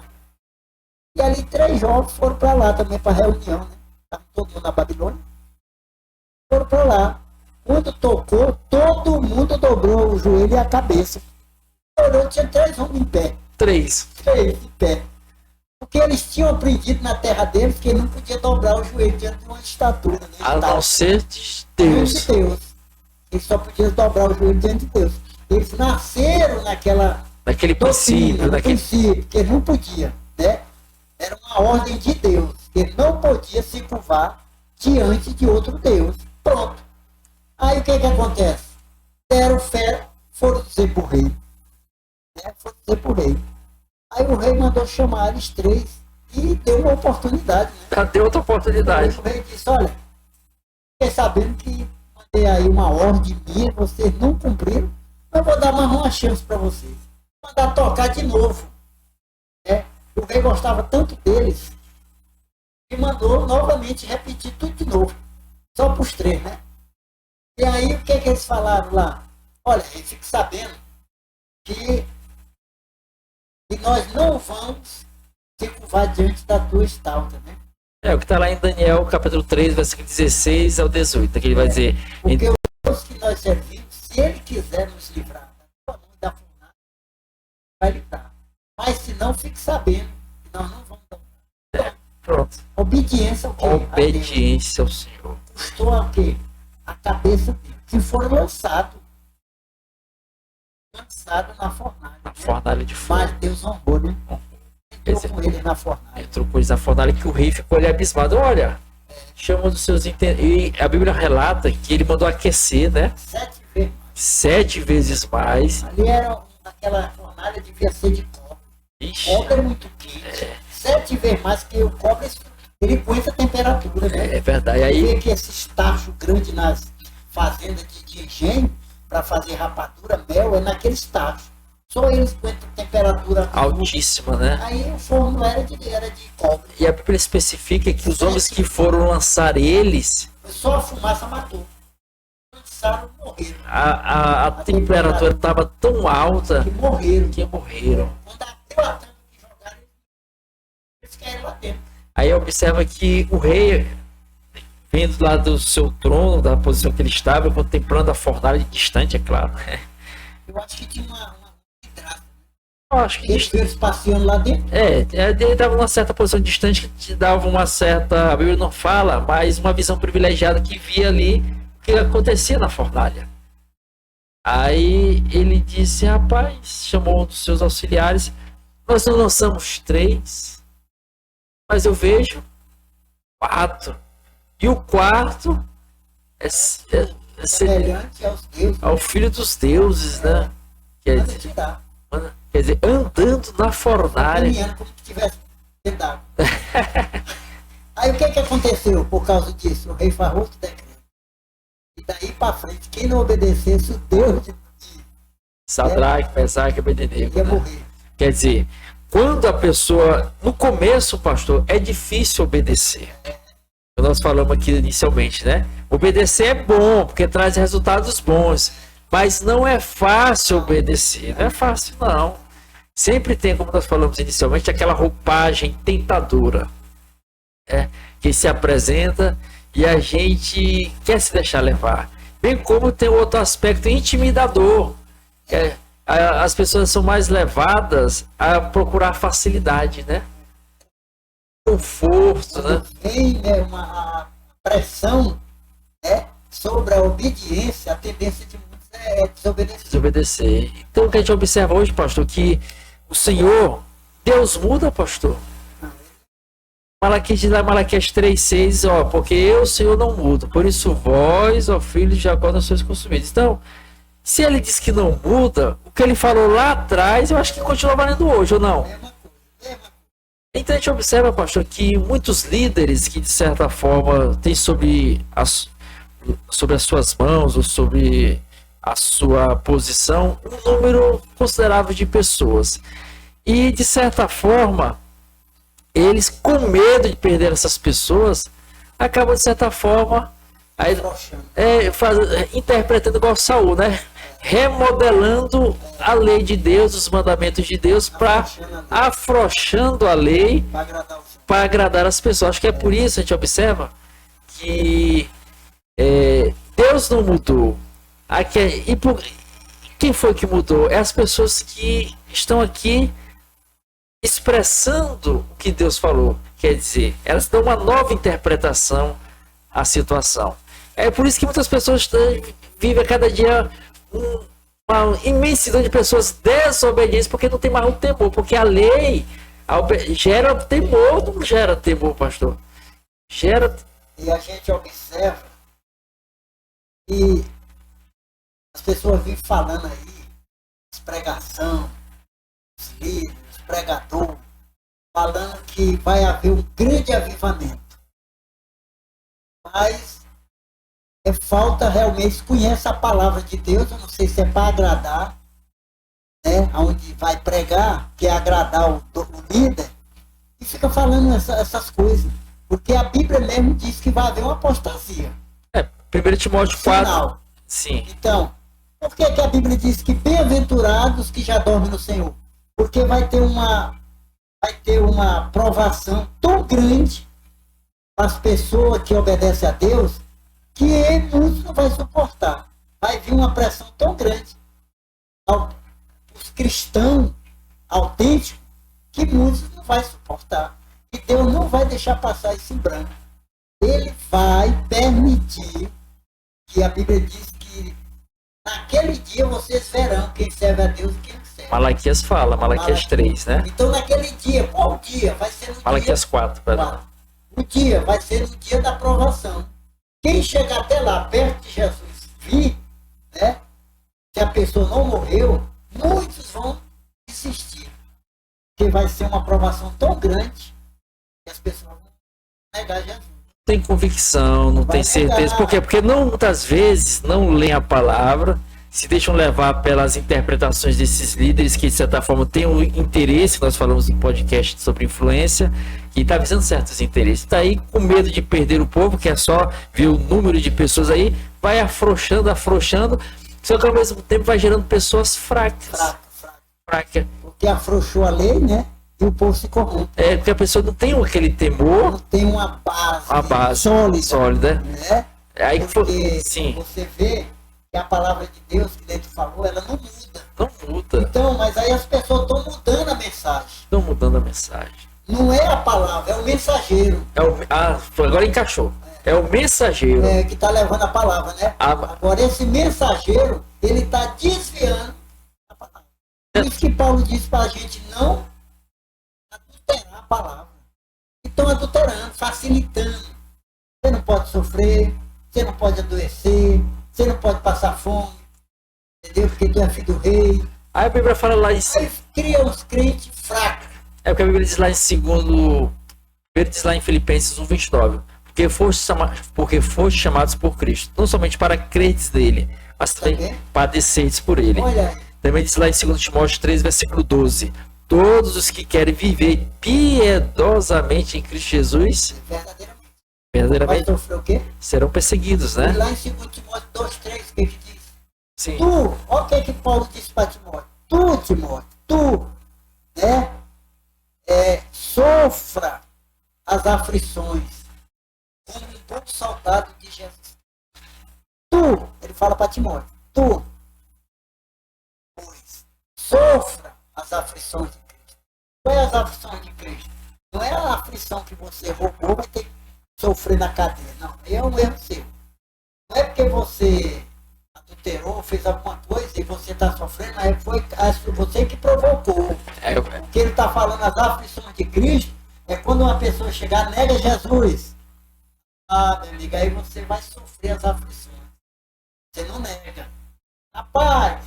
E ali 3 jovens foram para lá também para reunião, né? Estavam todo mundo na Babilônia. Foram para lá. Quando tocou, todo mundo dobrou o joelho e a cabeça. Olhou, tinha 3 homens em pé. 3. 3 de pé. Porque eles tinham aprendido na terra deles que ele não podia dobrar o joelho diante de uma estatura. Né? A não ser de Diante Deus. de Deus. Eles só podiam dobrar o joelho diante de Deus. Eles nasceram Naquele princípio, no princípio, que ele não podia, né? Era uma ordem de Deus. Ele não podia se curvar diante de outro Deus. Pronto. Aí o que acontece? Deram fé, foram dizer para o rei. Né? Foram dizer para o rei. Aí o rei mandou chamar eles 3 e deu uma oportunidade. Né? Cadê outra oportunidade? O rei disse: olha, fiquei sabendo que mandei aí uma ordem minha, vocês não cumpriram, mas eu vou dar mais uma chance para vocês. Vou mandar tocar de novo. Né? O rei gostava tanto deles que mandou novamente repetir tudo de novo. Só para os 3, né? E aí o que eles falaram lá? Olha, rei, fique sabendo que nós não vamos se curvar diante da tua estátua, né? É o que está lá em Daniel, capítulo 3, versículo 16 ao 18, que ele vai dizer... Porque o Deus que nós servimos, se ele quiser nos livrar da tua mão e da fornalha, vai livrar. Mas se não, fique sabendo que nós não vamos dar. Pronto. Obediência ao quê? Obediência ao Senhor. Custou a quê? A cabeça dele. Se for lançado na fornalha. Na fornalha de fogo. Mas Deus honrou, né? Entrou com ele na fornalha. Entrou com eles na fornalha que o rei ficou ali abismado. Olha, chama dos seus e a Bíblia relata que ele mandou aquecer, né? 7 vezes. 7 vezes mais. Ali era aquela fornalha, devia ser de cobre. Ixi. O cobre é muito quente. 7 vezes mais que o cobre, ele aguenta a temperatura. Né? É verdade. Aí vê que esse estágio grande nas fazendas de engenho, para fazer rapadura, mel, é naquele estágio. Só eles aguentam temperatura altíssima, né? Aí o forno era de cobre. E a Bíblia especifica que os homens que foram lançar eles... Só a fumaça matou. Lançaram, morreram. A temperatura estava tão alta que morreram. Quando abriu a tampa que jogaram, eles caíram lá dentro. Aí observa que o rei, vendo lá do seu trono, da posição que ele estava, contemplando a fornalha distante, é claro. Eu acho que tinha uma vidraça. Eu acho que eles passeando lá dentro. Ele estava numa certa posição distante que te dava uma certa, a Bíblia não fala, mas uma visão privilegiada que via ali o que acontecia na fornalha. Aí ele disse, rapaz, chamou um dos seus auxiliares, nós não lançamos 3, mas eu vejo 4. E o quarto é semelhante aos deuses. Ao filho dos deuses, né? Quer dizer, andando na fornalha. Como se tivesse dentro. Aí o que aconteceu por causa disso? O rei faz outro decreto. E daí para frente, quem não obedecesse o Deus de Sadraque, Mesaque e Abednego, ia morrer. Quer dizer, quando a pessoa, no começo, pastor, é difícil obedecer. Nós falamos aqui inicialmente, né? Obedecer é bom, porque traz resultados bons. Mas não é fácil obedecer. Não é fácil, não. Sempre tem, como nós falamos inicialmente, aquela roupagem tentadora. Que se apresenta e a gente quer se deixar levar. Bem como tem outro aspecto intimidador. As pessoas são mais levadas a procurar facilidade, né? Conforto, né? Vem uma pressão sobre a obediência, a tendência de muitos é desobedecer. Então o que a gente observa hoje, pastor, que o Senhor, Deus muda, pastor. Malaquias diz lá, Malaquias 3,6, porque eu, o Senhor, não mudo. Por isso vós, ó filhos de Jacó, não sois consumidos. Então, se ele diz que não muda, o que ele falou lá atrás, eu acho que continua valendo hoje, ou não? Então a gente observa, pastor, que muitos líderes que de certa forma têm sobre as suas mãos ou sobre a sua posição um número considerável de pessoas. E de certa forma, eles com medo de perder essas pessoas, acabam de certa forma interpretando igual Saul, né? Remodelando a lei de Deus, os mandamentos de Deus, afrouxando a lei para agradar as pessoas. Acho que é por isso a gente observa que Deus não mudou. Quem foi que mudou? É as pessoas que estão aqui expressando o que Deus falou. Quer dizer, elas dão uma nova interpretação à situação. É por isso que muitas pessoas vivem a cada dia uma imensidão de pessoas desobedientes, porque não tem mais o temor, porque a lei gera temor, não gera temor, pastor? Gera. E a gente observa que as pessoas vivem falando aí, as pregação, os líderes, os pregadores, falando que vai haver um grande avivamento. Mas falta realmente, conhece a palavra de Deus, eu não sei se é para agradar, né, onde vai pregar, que é agradar o líder, e fica falando essas coisas. Porque a Bíblia mesmo diz que vai haver uma apostasia. 1 Timóteo 4. Sim. Então, Por que a Bíblia diz que bem-aventurados que já dormem no Senhor? Porque vai ter uma provação tão grande para as pessoas que obedecem a Deus que muitos não vai suportar. Vai vir uma pressão tão grande aos cristãos autênticos que muitos não vai suportar. E Deus não vai deixar passar isso em branco. Ele vai permitir, que a Bíblia diz que naquele dia vocês verão quem serve a Deus e quem não serve. Malaquias fala, Malaquias 3, né? Então naquele dia, qual dia? Vai ser no Malaquias dia 4, perdão. O dia vai ser no dia da aprovação. Quem chegar até lá, perto de Jesus, vir, né? Se a pessoa não morreu, muitos vão desistir. Porque vai ser uma aprovação tão grande que as pessoas vão negar Jesus. Tem convicção, não tem certeza. Por quê? Porque muitas vezes não leem a palavra, se deixam levar pelas interpretações desses líderes que, de certa forma, têm um interesse. Nós falamos no podcast sobre influência, que está visando certos interesses. Está aí com medo de perder o povo, que é só ver o número de pessoas aí, vai afrouxando, só que ao mesmo tempo vai gerando pessoas fracas. Fraca. Porque afrouxou a lei, né? E o povo se corrompe. É, porque a pessoa não tem aquele temor. Não tem uma base sólida. Né? Aí porque sim. Você vê que a palavra de Deus que ele falou, ela não muda. Não muda. Então, mas aí as pessoas estão mudando a mensagem. Estão mudando a mensagem. Não é a palavra, é o mensageiro. Agora encaixou. É o mensageiro. Que está levando a palavra, né? Agora esse mensageiro, ele está desviando a palavra. Por isso que Paulo diz para a gente não adulterar a palavra. Estão adulterando, facilitando. Você não pode sofrer, você não pode adoecer, você não pode passar fome, entendeu? Porque tu é filho do rei. Aí a Bíblia fala lá em... Aí cria uns crentes fracos. É porque a Bíblia diz lá diz lá em Filipenses 1:29. Porque foste chamados por Cristo, não somente para crentes dele, mas também padecentes por ele. Olha. Também diz lá em 2 Timóteo 3, versículo 12. Todos os que querem viver piedosamente em Cristo Jesus, verdadeiramente vai sofrer o quê? serão perseguidos, né? E lá em 2 Timóteo 2:3, o que diz? Sim. Olha o que Paulo disse para Timóteo. Timóteo, né? Sofra as aflições como um bom soldado de Jesus. Ele fala para Timóteo, pois, sofra as aflições de Cristo. Qual é as aflições de Cristo? Não é a aflição que você roubou, vai ter que sofrer na cadeia. Não, é um erro seu. Não é porque você adulterou, fez alguma coisa e você está sofrendo, mas foi você que provocou. O que ele está falando, as aflições de Cristo, é quando uma pessoa chegar, nega Jesus. Meu amigo, aí você vai sofrer as aflições. Você não nega. Rapaz,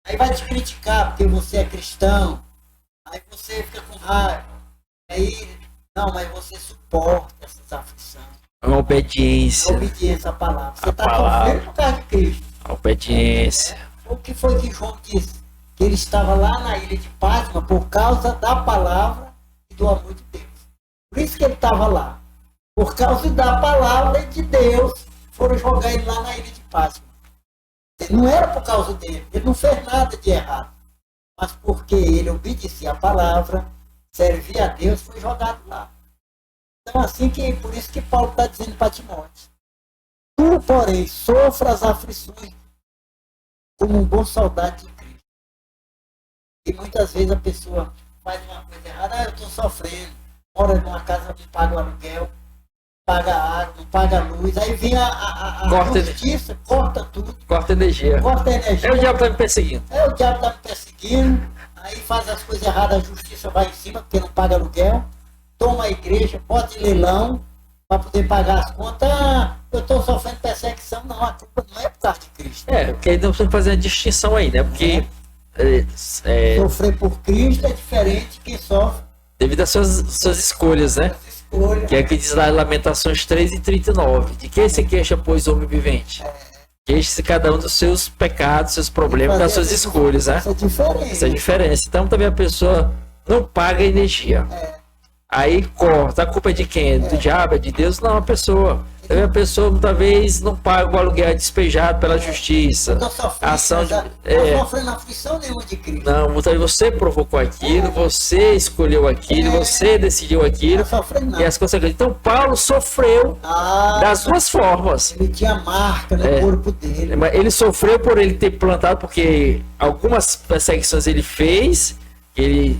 aí vai te criticar porque você é cristão. Aí você fica com raiva. Aí, não, mas você suporta essas aflições. É uma obediência. É obediência à palavra. Você está sofrendo por causa de Cristo. A obediência. O que foi que João disse? Que ele estava lá na ilha de Páscoa por causa da palavra e do amor de Deus. Por isso que ele estava lá. Por causa da palavra de Deus, foram jogar ele lá na ilha de Páscoa. Não era por causa dele. Ele não fez nada de errado. Mas porque ele obedecia a palavra, servia a Deus, foi jogado lá. Então, por isso que Paulo está dizendo para Timóteo. Tu, porém, sofra as aflições como um bom soldado de Cristo. E muitas vezes a pessoa faz uma coisa errada. Eu estou sofrendo. Mora numa casa, não paga o aluguel, paga a água, não paga a luz. Aí vem a justiça, corta tudo. Corta energia. É o diabo está me perseguindo. O diabo está me perseguindo. Aí faz as coisas erradas, a justiça vai em cima, porque não paga aluguel. Toma a igreja, bota em leilão para poder pagar as contas. Eu estou sofrendo perseguição. Não, a culpa não é por causa de Cristo. Porque aí não precisa fazer a distinção aí, né? Porque sofrer por Cristo é diferente de quem sofre devido às suas escolhas, né? Que é que diz lá em Lamentações 3:39. De que se queixa, pois, homem vivente? Queixe-se cada um dos seus pecados, seus problemas, das suas escolhas, né? Essa é a diferença. Então também a pessoa não paga energia. Aí corta. A culpa é de quem? Do diabo? É de Deus? Não, a pessoa. A pessoa talvez não paga o aluguel, é despejado pela justiça. Eu tô sofrendo, Ação de, tô sofrendo aflição nenhuma de Cristo. não, muitas vezes você provocou aquilo, você escolheu aquilo, você decidiu aquilo. Não tô sofrendo E nada. as consequências. Então Paulo sofreu das duas formas. Ele tinha marca no corpo dele. Ele sofreu por ele ter plantado, porque algumas perseguições ele fez, ele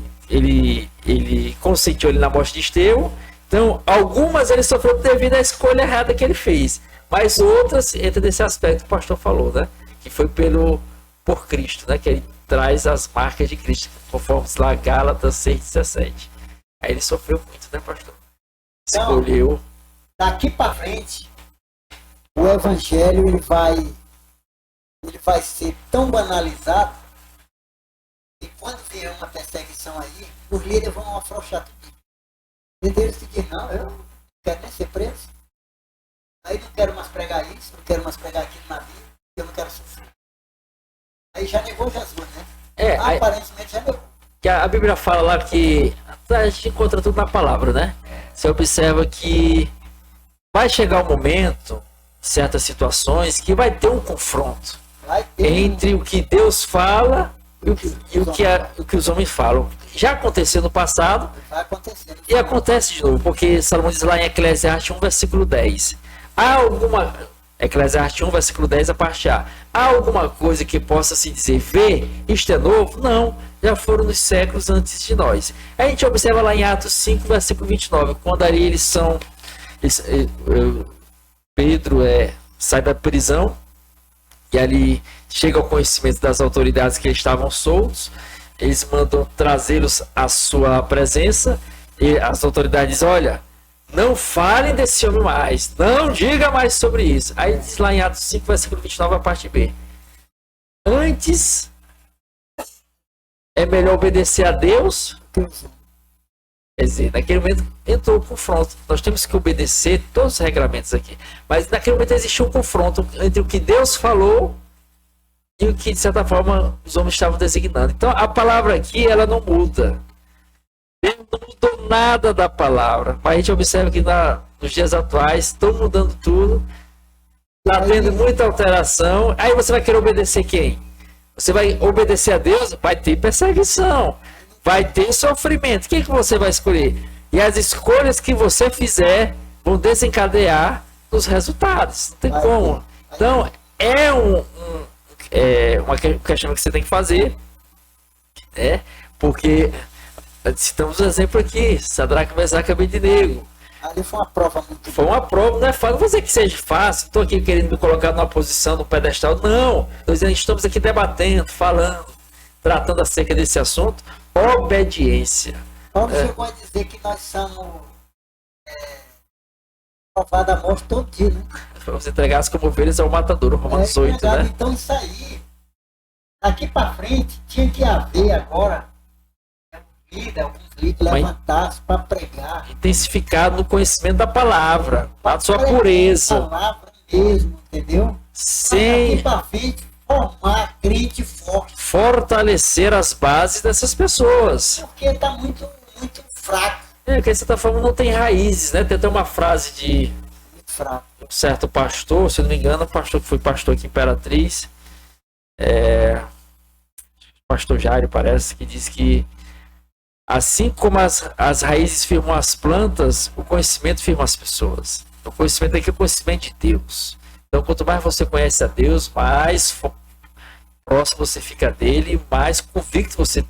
consentiu ele na morte de Estevão. Então, algumas ele sofreu devido à escolha errada que ele fez. Mas outras, entra nesse aspecto que o pastor falou, né? Que foi por Cristo, né? Que ele traz as marcas de Cristo, conforme lá Gálatas 6,17. Aí ele sofreu muito, né, pastor? Escolheu. Então, daqui para frente, o evangelho ele vai ser tão banalizado que quando vier uma perseguição aí, os líderes vão afrouxar tudo. E deles que dizem, não, eu não quero nem ser preso. Aí não quero mais pregar isso, não quero mais pregar aquilo na Bíblia, eu não quero sofrer. Aí já negou Jesus, né? Aparentemente já negou. Que a Bíblia fala lá que a gente encontra tudo na palavra, né? Você observa que vai chegar um momento, em certas situações, que vai ter um confronto entre o que Deus fala e o que os homens falam. Já aconteceu no passado, vai acontecer, e acontece de novo, porque Salomão diz lá em Eclesiastes 1, versículo 10. Eclesiastes 1, versículo 10, a parte A. Há alguma coisa que possa se dizer, vê, isto é novo? Não, já foram nos séculos antes de nós. A gente observa lá em Atos 5, versículo 29, quando ali Pedro sai da prisão, e ali chega ao conhecimento das autoridades que estavam soltos, eles mandam trazê-los à sua presença, e as autoridades dizem, olha, não falem desse homem mais, não diga mais sobre isso. Aí diz lá em Atos 5, versículo 29, a parte B. Antes, é melhor obedecer a Deus. Quer dizer, naquele momento entrou o confronto. Nós temos que obedecer todos os regramentos aqui. Mas naquele momento existiu um confronto entre o que Deus falou e o que, de certa forma, os homens estavam designando. Então, a palavra aqui, ela não muda. Deus não mudou nada da palavra. Mas a gente observa que nos dias atuais, estão mudando tudo. Está tendo muita alteração. Aí você vai querer obedecer quem? Você vai obedecer a Deus? Vai ter perseguição. Vai ter sofrimento. O que você vai escolher? E as escolhas que você fizer vão desencadear os resultados. Não tem como. Então, é um questionamento que você tem que fazer, né? Porque citamos um exemplo aqui, Sadraque, Mesaque e Abednego. Ali foi uma prova muito Foi uma prova, não é fácil. Não vou dizer que seja fácil, estou aqui querendo me colocar numa posição, no pedestal. Não, estamos aqui debatendo, falando, tratando acerca desse assunto. Obediência. Paulo chegou a dizer que nós somos provados a morte todo dia, né? Vamos entregar as como ovelhas ao matador, Romanos 8, né? Então isso aí, daqui para frente, tinha que haver agora alguns líderes levantassem para pregar. Intensificar no conhecimento da palavra, da sua pureza. A palavra mesmo, entendeu? Sem daqui para frente, formar crente forte. Fortalecer as bases dessas pessoas. Porque está muito fraco. Porque essa forma não tem raízes, né? Tem até uma frase de um certo pastor, se não me engano, pastor que foi pastor aqui em Imperatriz, pastor Jairo, parece, que diz que assim como as raízes firmam as plantas, o conhecimento firma as pessoas. O conhecimento aqui é o conhecimento de Deus. Então, quanto mais você conhece a Deus, mais próximo você fica dele, mais convicto você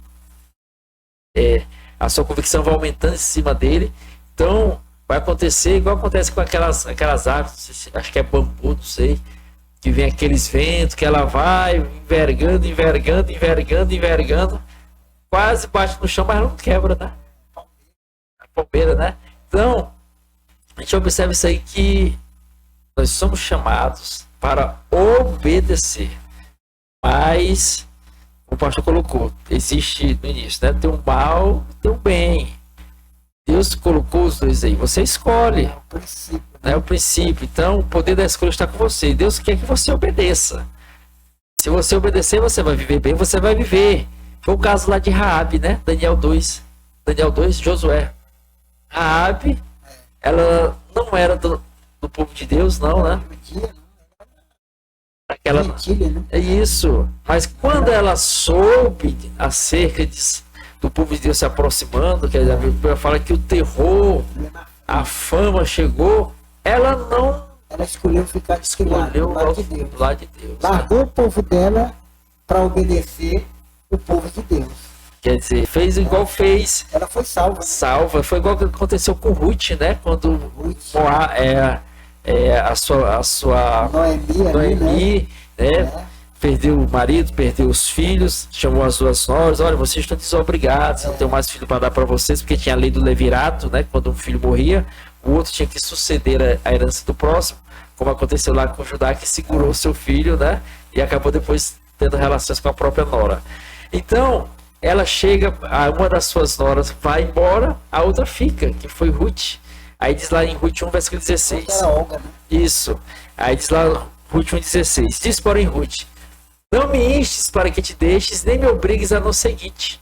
a sua convicção vai aumentando em cima dele. Então, vai acontecer igual acontece com aquelas árvores, acho que é bambu, não sei, que vem aqueles ventos, que ela vai envergando, quase bate no chão, mas não quebra, né? A palmeira, né? Então, a gente observa isso aí, que nós somos chamados para obedecer. Mas, como o pastor colocou, existe no início, né? Tem um mal, tem um bem. Deus colocou os dois aí. Você escolhe. É o princípio. É o princípio. Então, o poder da escolha está com você. Deus quer que você obedeça. Se você obedecer, você vai viver bem, você vai viver. Foi o caso lá de Raabe, né? Daniel 2, Josué. Raabe, ela não era do povo de Deus, não, né? Aquela... Gentilha, né? É isso. Mas quando ela soube acerca do povo de Deus se aproximando, que a Bíblia fala que o terror, a fama chegou, ela não Ela escolheu ficar escolheu do lado de Deus. do lado de Deus. Largou o povo dela para obedecer o povo de Deus. Quer dizer, fez igual fez. Ela foi salva. Né? Salva. Foi igual que aconteceu com Ruth, né? Quando Ruth. A sua Noemi, né? Perdeu o marido, perdeu os filhos, chamou as duas noras, olha, vocês estão desobrigados, não tenho mais filho para dar para vocês, porque tinha a lei do levirato, né? Quando um filho morria, o outro tinha que suceder a herança do próximo, como aconteceu lá com Judá, que segurou seu filho, né? E acabou depois tendo relações com a própria nora. Então, ela chega, uma das suas noras vai embora, a outra fica, que foi Ruth. Aí diz lá em Ruth 1, versículo 16. Olga, né? Isso. Aí diz lá Ruth 1,16. Diz, porém, Ruth: não me instes para que te deixes, nem me obrigues a não seguir-te.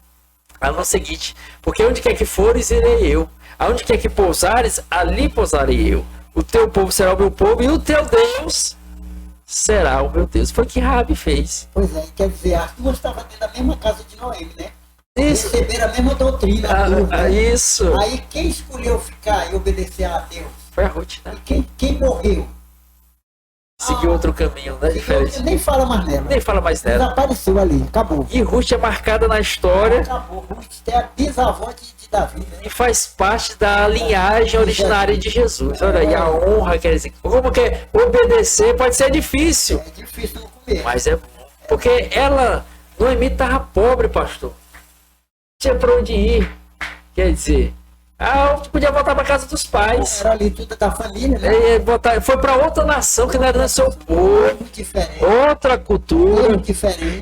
Porque onde quer que fores, irei eu. Aonde quer que pousares, ali pousarei eu. O teu povo será o meu povo e o teu Deus será o meu Deus. Foi o que Raabe fez. Pois é, quer dizer, as duas estavam dentro da mesma casa de Noemi, né? Isso. Receberam a mesma doutrina. Né? Isso. Aí quem escolheu ficar e obedecer a Deus? Foi a Ruth, né? E quem morreu? Seguiu outro caminho, né? Diferente. Nem fala mais nela. Nem fala mais nela. Desapareceu ali, acabou. E Ruth é marcada na história. Acabou. Ruth é a bisavó de Davi. Né? E faz parte da linhagem originária de Jesus. Olha aí, a honra, quer dizer, como que é? Obedecer pode ser difícil. É difícil no começo. Mas é bom. Porque ela, Noemi estava pobre, pastor. Tinha para onde ir. Quer dizer, podia voltar para casa dos pais. Era ali tudo da família, né? Foi para outra nação que não era do seu povo. Diferente. Outra cultura.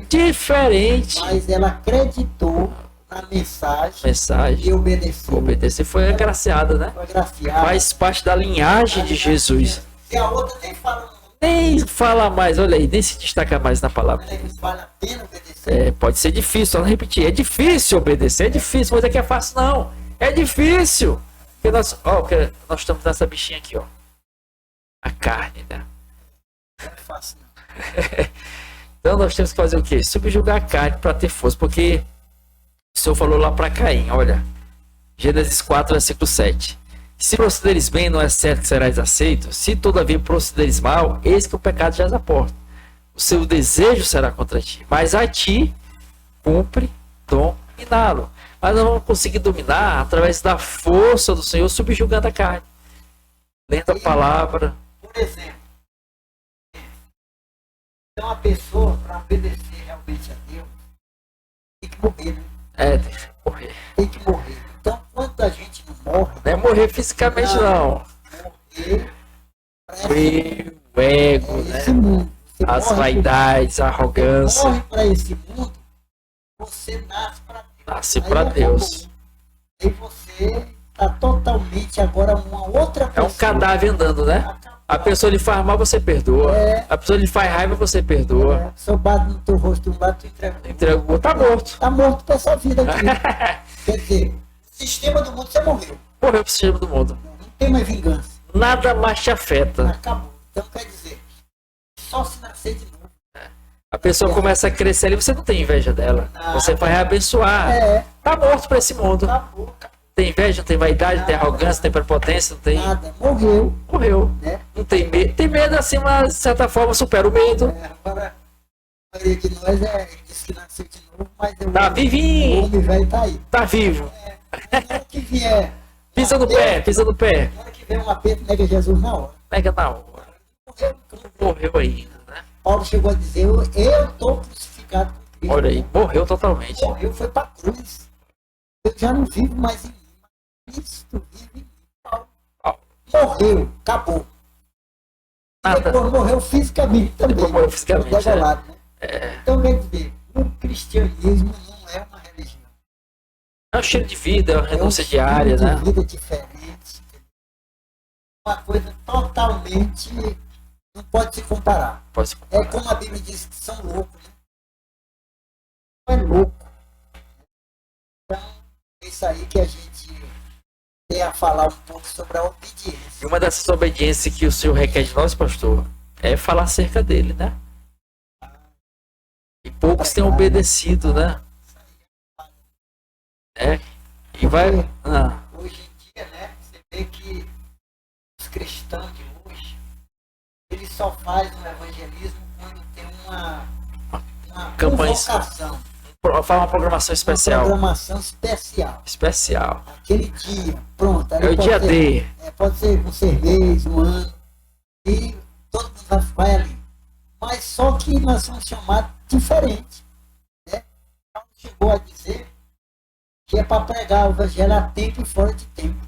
Diferente. Mas ela acreditou na mensagem. E obedeceu. Obedecer foi agraciada, né? Foi agraciada. Faz parte da linhagem de Jesus. E a outra nem fala. Nem fala mais, olha aí, nem se destaca mais na palavra. Vale a pena obedecer? Pode ser difícil, só não repetir. É difícil obedecer, é difícil, mas é que é fácil, não. É difícil. Porque nós estamos nessa bichinha aqui, ó. A carne, né? Não é fácil, não. Então nós temos que fazer o quê? Subjugar a carne para ter força. Porque o Senhor falou lá para Caim, olha. Gênesis 4, versículo 7. Se procederes bem, não é certo que serás aceito. Se todavia procederes mal, eis que o pecado já a porta. O seu desejo será contra ti. Mas a ti cumpre dominá-lo. Mas nós vamos conseguir dominar através da força do Senhor, subjugando a carne. Lendo a palavra. Por exemplo, então a pessoa, para obedecer realmente a Deus, tem que morrer, né? Tem que morrer. Tem que morrer. Então, quando a gente não morre... Não é morrer fisicamente, não. Morrer o ego, né? Esse mundo. As vaidades, a arrogância. Você morre para esse mundo, você nasce para Deus. Nasce para Deus. E você está totalmente agora uma outra pessoa. É um cadáver andando, né? A pessoa lhe faz mal, você perdoa. A pessoa lhe faz raiva, você perdoa. Se eu bato no teu rosto de um lado, tu entrega. Tá morto. Tá morto para essa vida aqui. Quer dizer, o sistema do mundo, você morreu. Morreu pro sistema do mundo. Não tem mais vingança. Nada mais te afeta. Acabou. Então quer dizer, só se nascer de novo. A pessoa começa a crescer ali, você não tem inveja dela. Você vai abençoar. Tá morto para esse mundo. Acabou. Tem inveja, não tem vaidade, não tem arrogância, não tem prepotência, não tem... Nada. Morreu. Né? Não tem medo. Tem medo assim, mas de certa forma supera o medo. Agora, a maioria de nós diz que nasceu de novo, mas... Tá vivinho. O homem velho tá aí. Tá vivo. Na hora que vier... Pisa no pé. Na hora que vier um aperto, nega Jesus na hora. Nega na hora. Morreu ainda, né? Paulo chegou a dizer, eu estou crucificado com Cristo. Olha aí, morreu totalmente. Morreu, foi para a cruz. Eu já não vivo mais em mim. Cristo vive em mim. Morreu, acabou. Nada. Depois morreu fisicamente também. Depois morreu fisicamente, né? Então, quer dizer, o cristianismo não é uma religião. É um estilo de vida, é uma renúncia diária, né? É uma vida diferente. Uma coisa totalmente... Não pode se comparar. É como a Bíblia diz que são loucos. Né? Não é louco. Então, é isso aí que a gente tem queria falar um pouco sobre a obediência. E uma dessas obediências que o Senhor requer de nós, pastor, é falar acerca dele, né? E poucos têm obedecido, né? E vai. Hoje em dia, né? Você vê que os cristãos de hoje, eles só fazem o evangelismo quando tem uma campanha, convocação. Faz uma programação especial. Uma programação especial. Especial. Aquele dia, pronto. É o dia D. Pode ser com cerveja, um ano. E todo mundo vai ali. Mas só que nós somos chamados diferente. Né? Paulo chegou a dizer que é para pregar o evangelho a tempo e fora de tempo.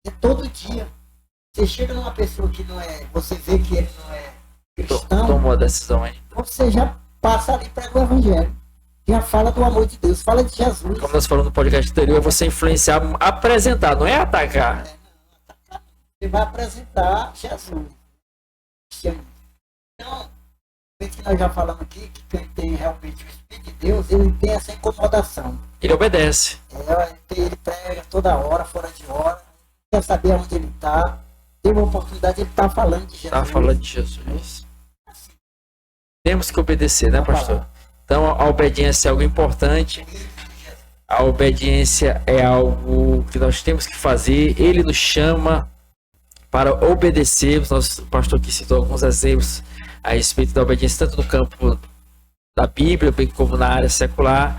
É todo dia. Você chega numa pessoa que não é, você vê que ele não é cristão. Tomou a decisão aí. Você já passa ali para o evangelho. Já fala do amor de Deus, fala de Jesus. Como nós falamos no podcast anterior, é você influenciar, apresentar, não é atacar. Você vai apresentar Jesus. Então, que nós já falamos aqui, que quem tem realmente o Espírito de Deus, ele tem essa incomodação. Ele obedece. Ele prega toda hora, fora de hora, quer saber onde ele está. Tem uma oportunidade, ele está falando de Jesus. Está falando de Jesus. Temos que obedecer, né, pastor? Então, a obediência é algo importante. A obediência é algo que nós temos que fazer. Ele nos chama para obedecermos. O pastor aqui citou alguns exemplos a respeito da obediência, tanto no campo da Bíblia, bem como na área secular.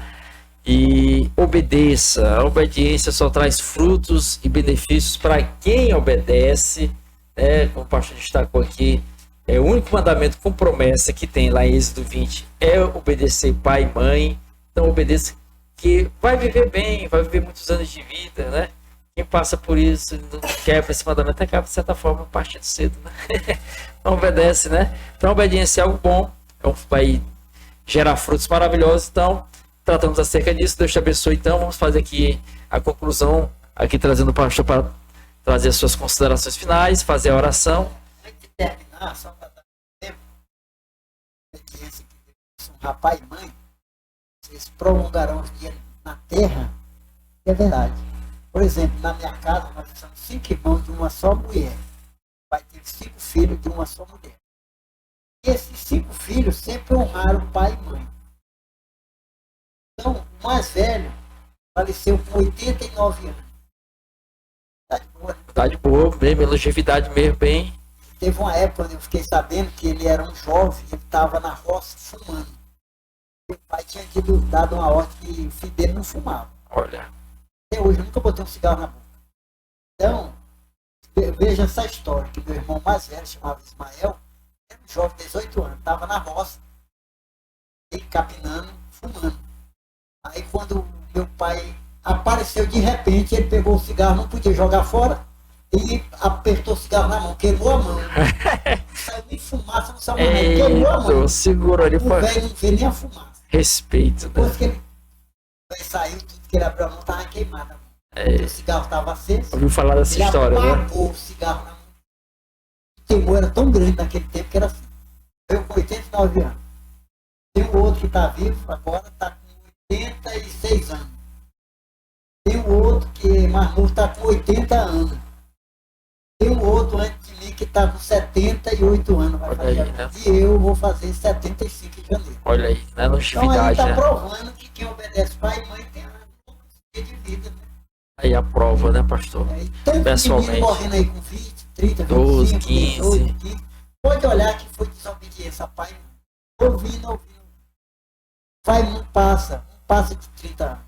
E obedeça. A obediência só traz frutos e benefícios para quem obedece. Como o pastor destacou aqui, o único mandamento com promessa que tem lá em Êxodo 20 é obedecer pai e mãe. Então obedeça, que vai viver bem, vai viver muitos anos de vida, né? Quem passa por isso, não quebra esse mandamento, acaba de certa forma partindo cedo, né? Não obedece, né? Então a obediência é algo bom, vai gerar frutos maravilhosos. Então tratamos acerca disso. Deus te abençoe. Então vamos fazer aqui a conclusão, aqui trazendo o pastor para trazer as suas considerações finais, fazer a oração. Antes de terminar, só para dar tempo, obediência que Deus, um rapaz e mãe, vocês prolongarão os dias na terra. É verdade. Por exemplo, na minha casa, nós somos 5 irmãos de uma só mulher. Vai ter 5 filhos de uma só mulher. E esses 5 filhos sempre honraram pai e mãe. Então, o mais velho faleceu com 89 anos. Tá de boa, né? Tá de boa, bem, longevidade mesmo, bem. Teve uma época onde eu fiquei sabendo que ele era um jovem, ele estava na roça fumando. Meu pai tinha dado uma ordem que o filho dele não fumava. Olha. Até hoje eu nunca botei um cigarro na boca. Então, veja essa história, que meu irmão mais velho, chamava Ismael, era um jovem de 18 anos, estava na roça, ele capinando, fumando. Aí quando meu pai apareceu de repente, ele pegou o cigarro, não podia jogar fora, e apertou o cigarro na mão, queimou a mão. Não saiu nem fumaça, não saiu mais nada, queimou a mão. Segurou ali, o velho não vê nem a fumaça. Respeito, né? Depois que ele saiu, tudo que ele abriu a mão estava queimado. O cigarro estava aceso. Ouviu falar dessa ele história, né? apagou o cigarro na mão. O temor era tão grande naquele tempo que era assim. Eu com 89 anos. Tem um outro que está vivo, agora está com 86 anos. Tem um outro que é mais novo, está com 80 anos. Tem um outro antes de mim que está com 78 anos. Vai fazer aí, né? E eu vou fazer 75 de janeiro. Olha aí, né? Longevidade, então aí está né? provando que quem obedece pai e mãe tem uma de vida, né? Aí a prova, né, pastor? Tanto Pessoalmente. menino morrendo aí com 20, 30, 12, 25, 15. 18, 15. Pode olhar que foi desobediência a pai e mãe. Ouvindo. Vai, não passa de 30 anos.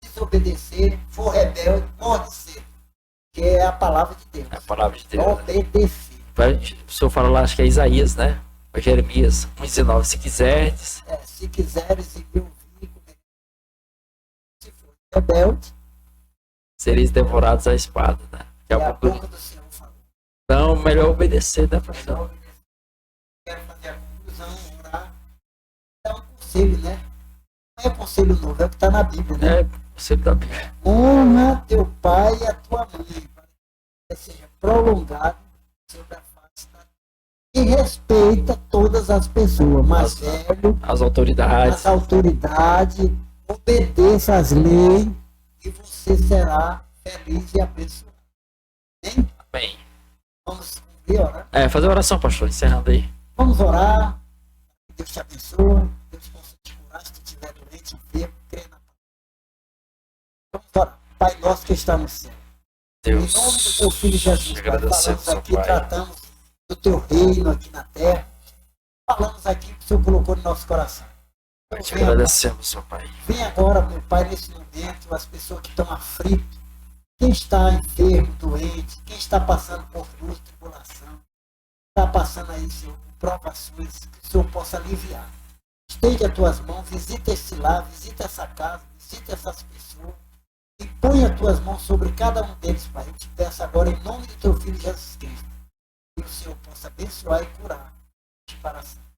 Desobedecer, for rebelde, morre cedo. Que é a palavra de Deus. É a palavra de Deus. Obedecer. O senhor fala lá, acho que é Isaías, né? Ou Jeremias 1,19. Se quiseres. Se quiseres e me ouvir, se for rebelde, sereis devorados à espada, né? Que é a o boca do Senhor falou. Então, melhor obedecer, né, pastor? Quero fazer a conclusão, orar. Dar um conselho, né? Não é conselho novo, é o que está na Bíblia, né? É, conselho da Bíblia. Honra teu pai e a tua mãe, para que seja prolongado sobre a face da terra. E respeita todas as pessoas, mais velho, as autoridades. Obedeça às leis, e você será feliz e abençoado. Amém. Vamos orar. Fazer oração, pastor, encerrando aí. Vamos orar. Deus te abençoe. Deus possa te curar se estiver doente, enfermo, crê na palavra. Vamos orar. Pai nosso que está no céu. Deus, em nome do teu filho Jesus, Pai, falamos aqui, Pai. tratamos do teu reino aqui na terra. Falamos aqui que o Senhor colocou no nosso coração. Nós te agradecemos, meu Pai. Vem agora, meu Pai, nesse momento, as pessoas que estão aflitas, quem está enfermo, doente, quem está passando por dor, tribulação, está passando aí, Senhor, provações, que o Senhor possa aliviar. Estende as tuas mãos, visita esse lar, visita essa casa, visita essas pessoas e põe as tuas mãos sobre cada um deles, Pai. Eu te peço agora, em nome do teu Filho Jesus Cristo, que o Senhor possa abençoar e curar para sempre.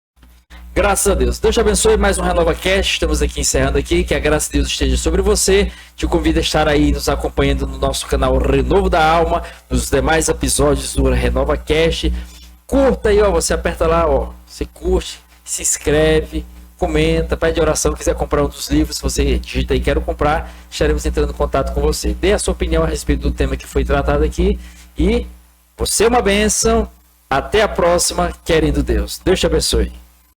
Graças a Deus. Deus te abençoe. Mais um Renova Cast. Estamos aqui encerrando aqui. Que a graça de Deus esteja sobre você. Te convido a estar aí nos acompanhando no nosso canal Renovo da Alma, nos demais episódios do Renova Cast. Curta aí, ó. Você aperta lá, ó. Você curte, se inscreve, comenta, pede oração. Quiser comprar um dos livros, você digita aí quero comprar, estaremos entrando em contato com você. Dê a sua opinião a respeito do tema que foi tratado aqui. E você é uma bênção. Até a próxima, querendo Deus. Deus te abençoe.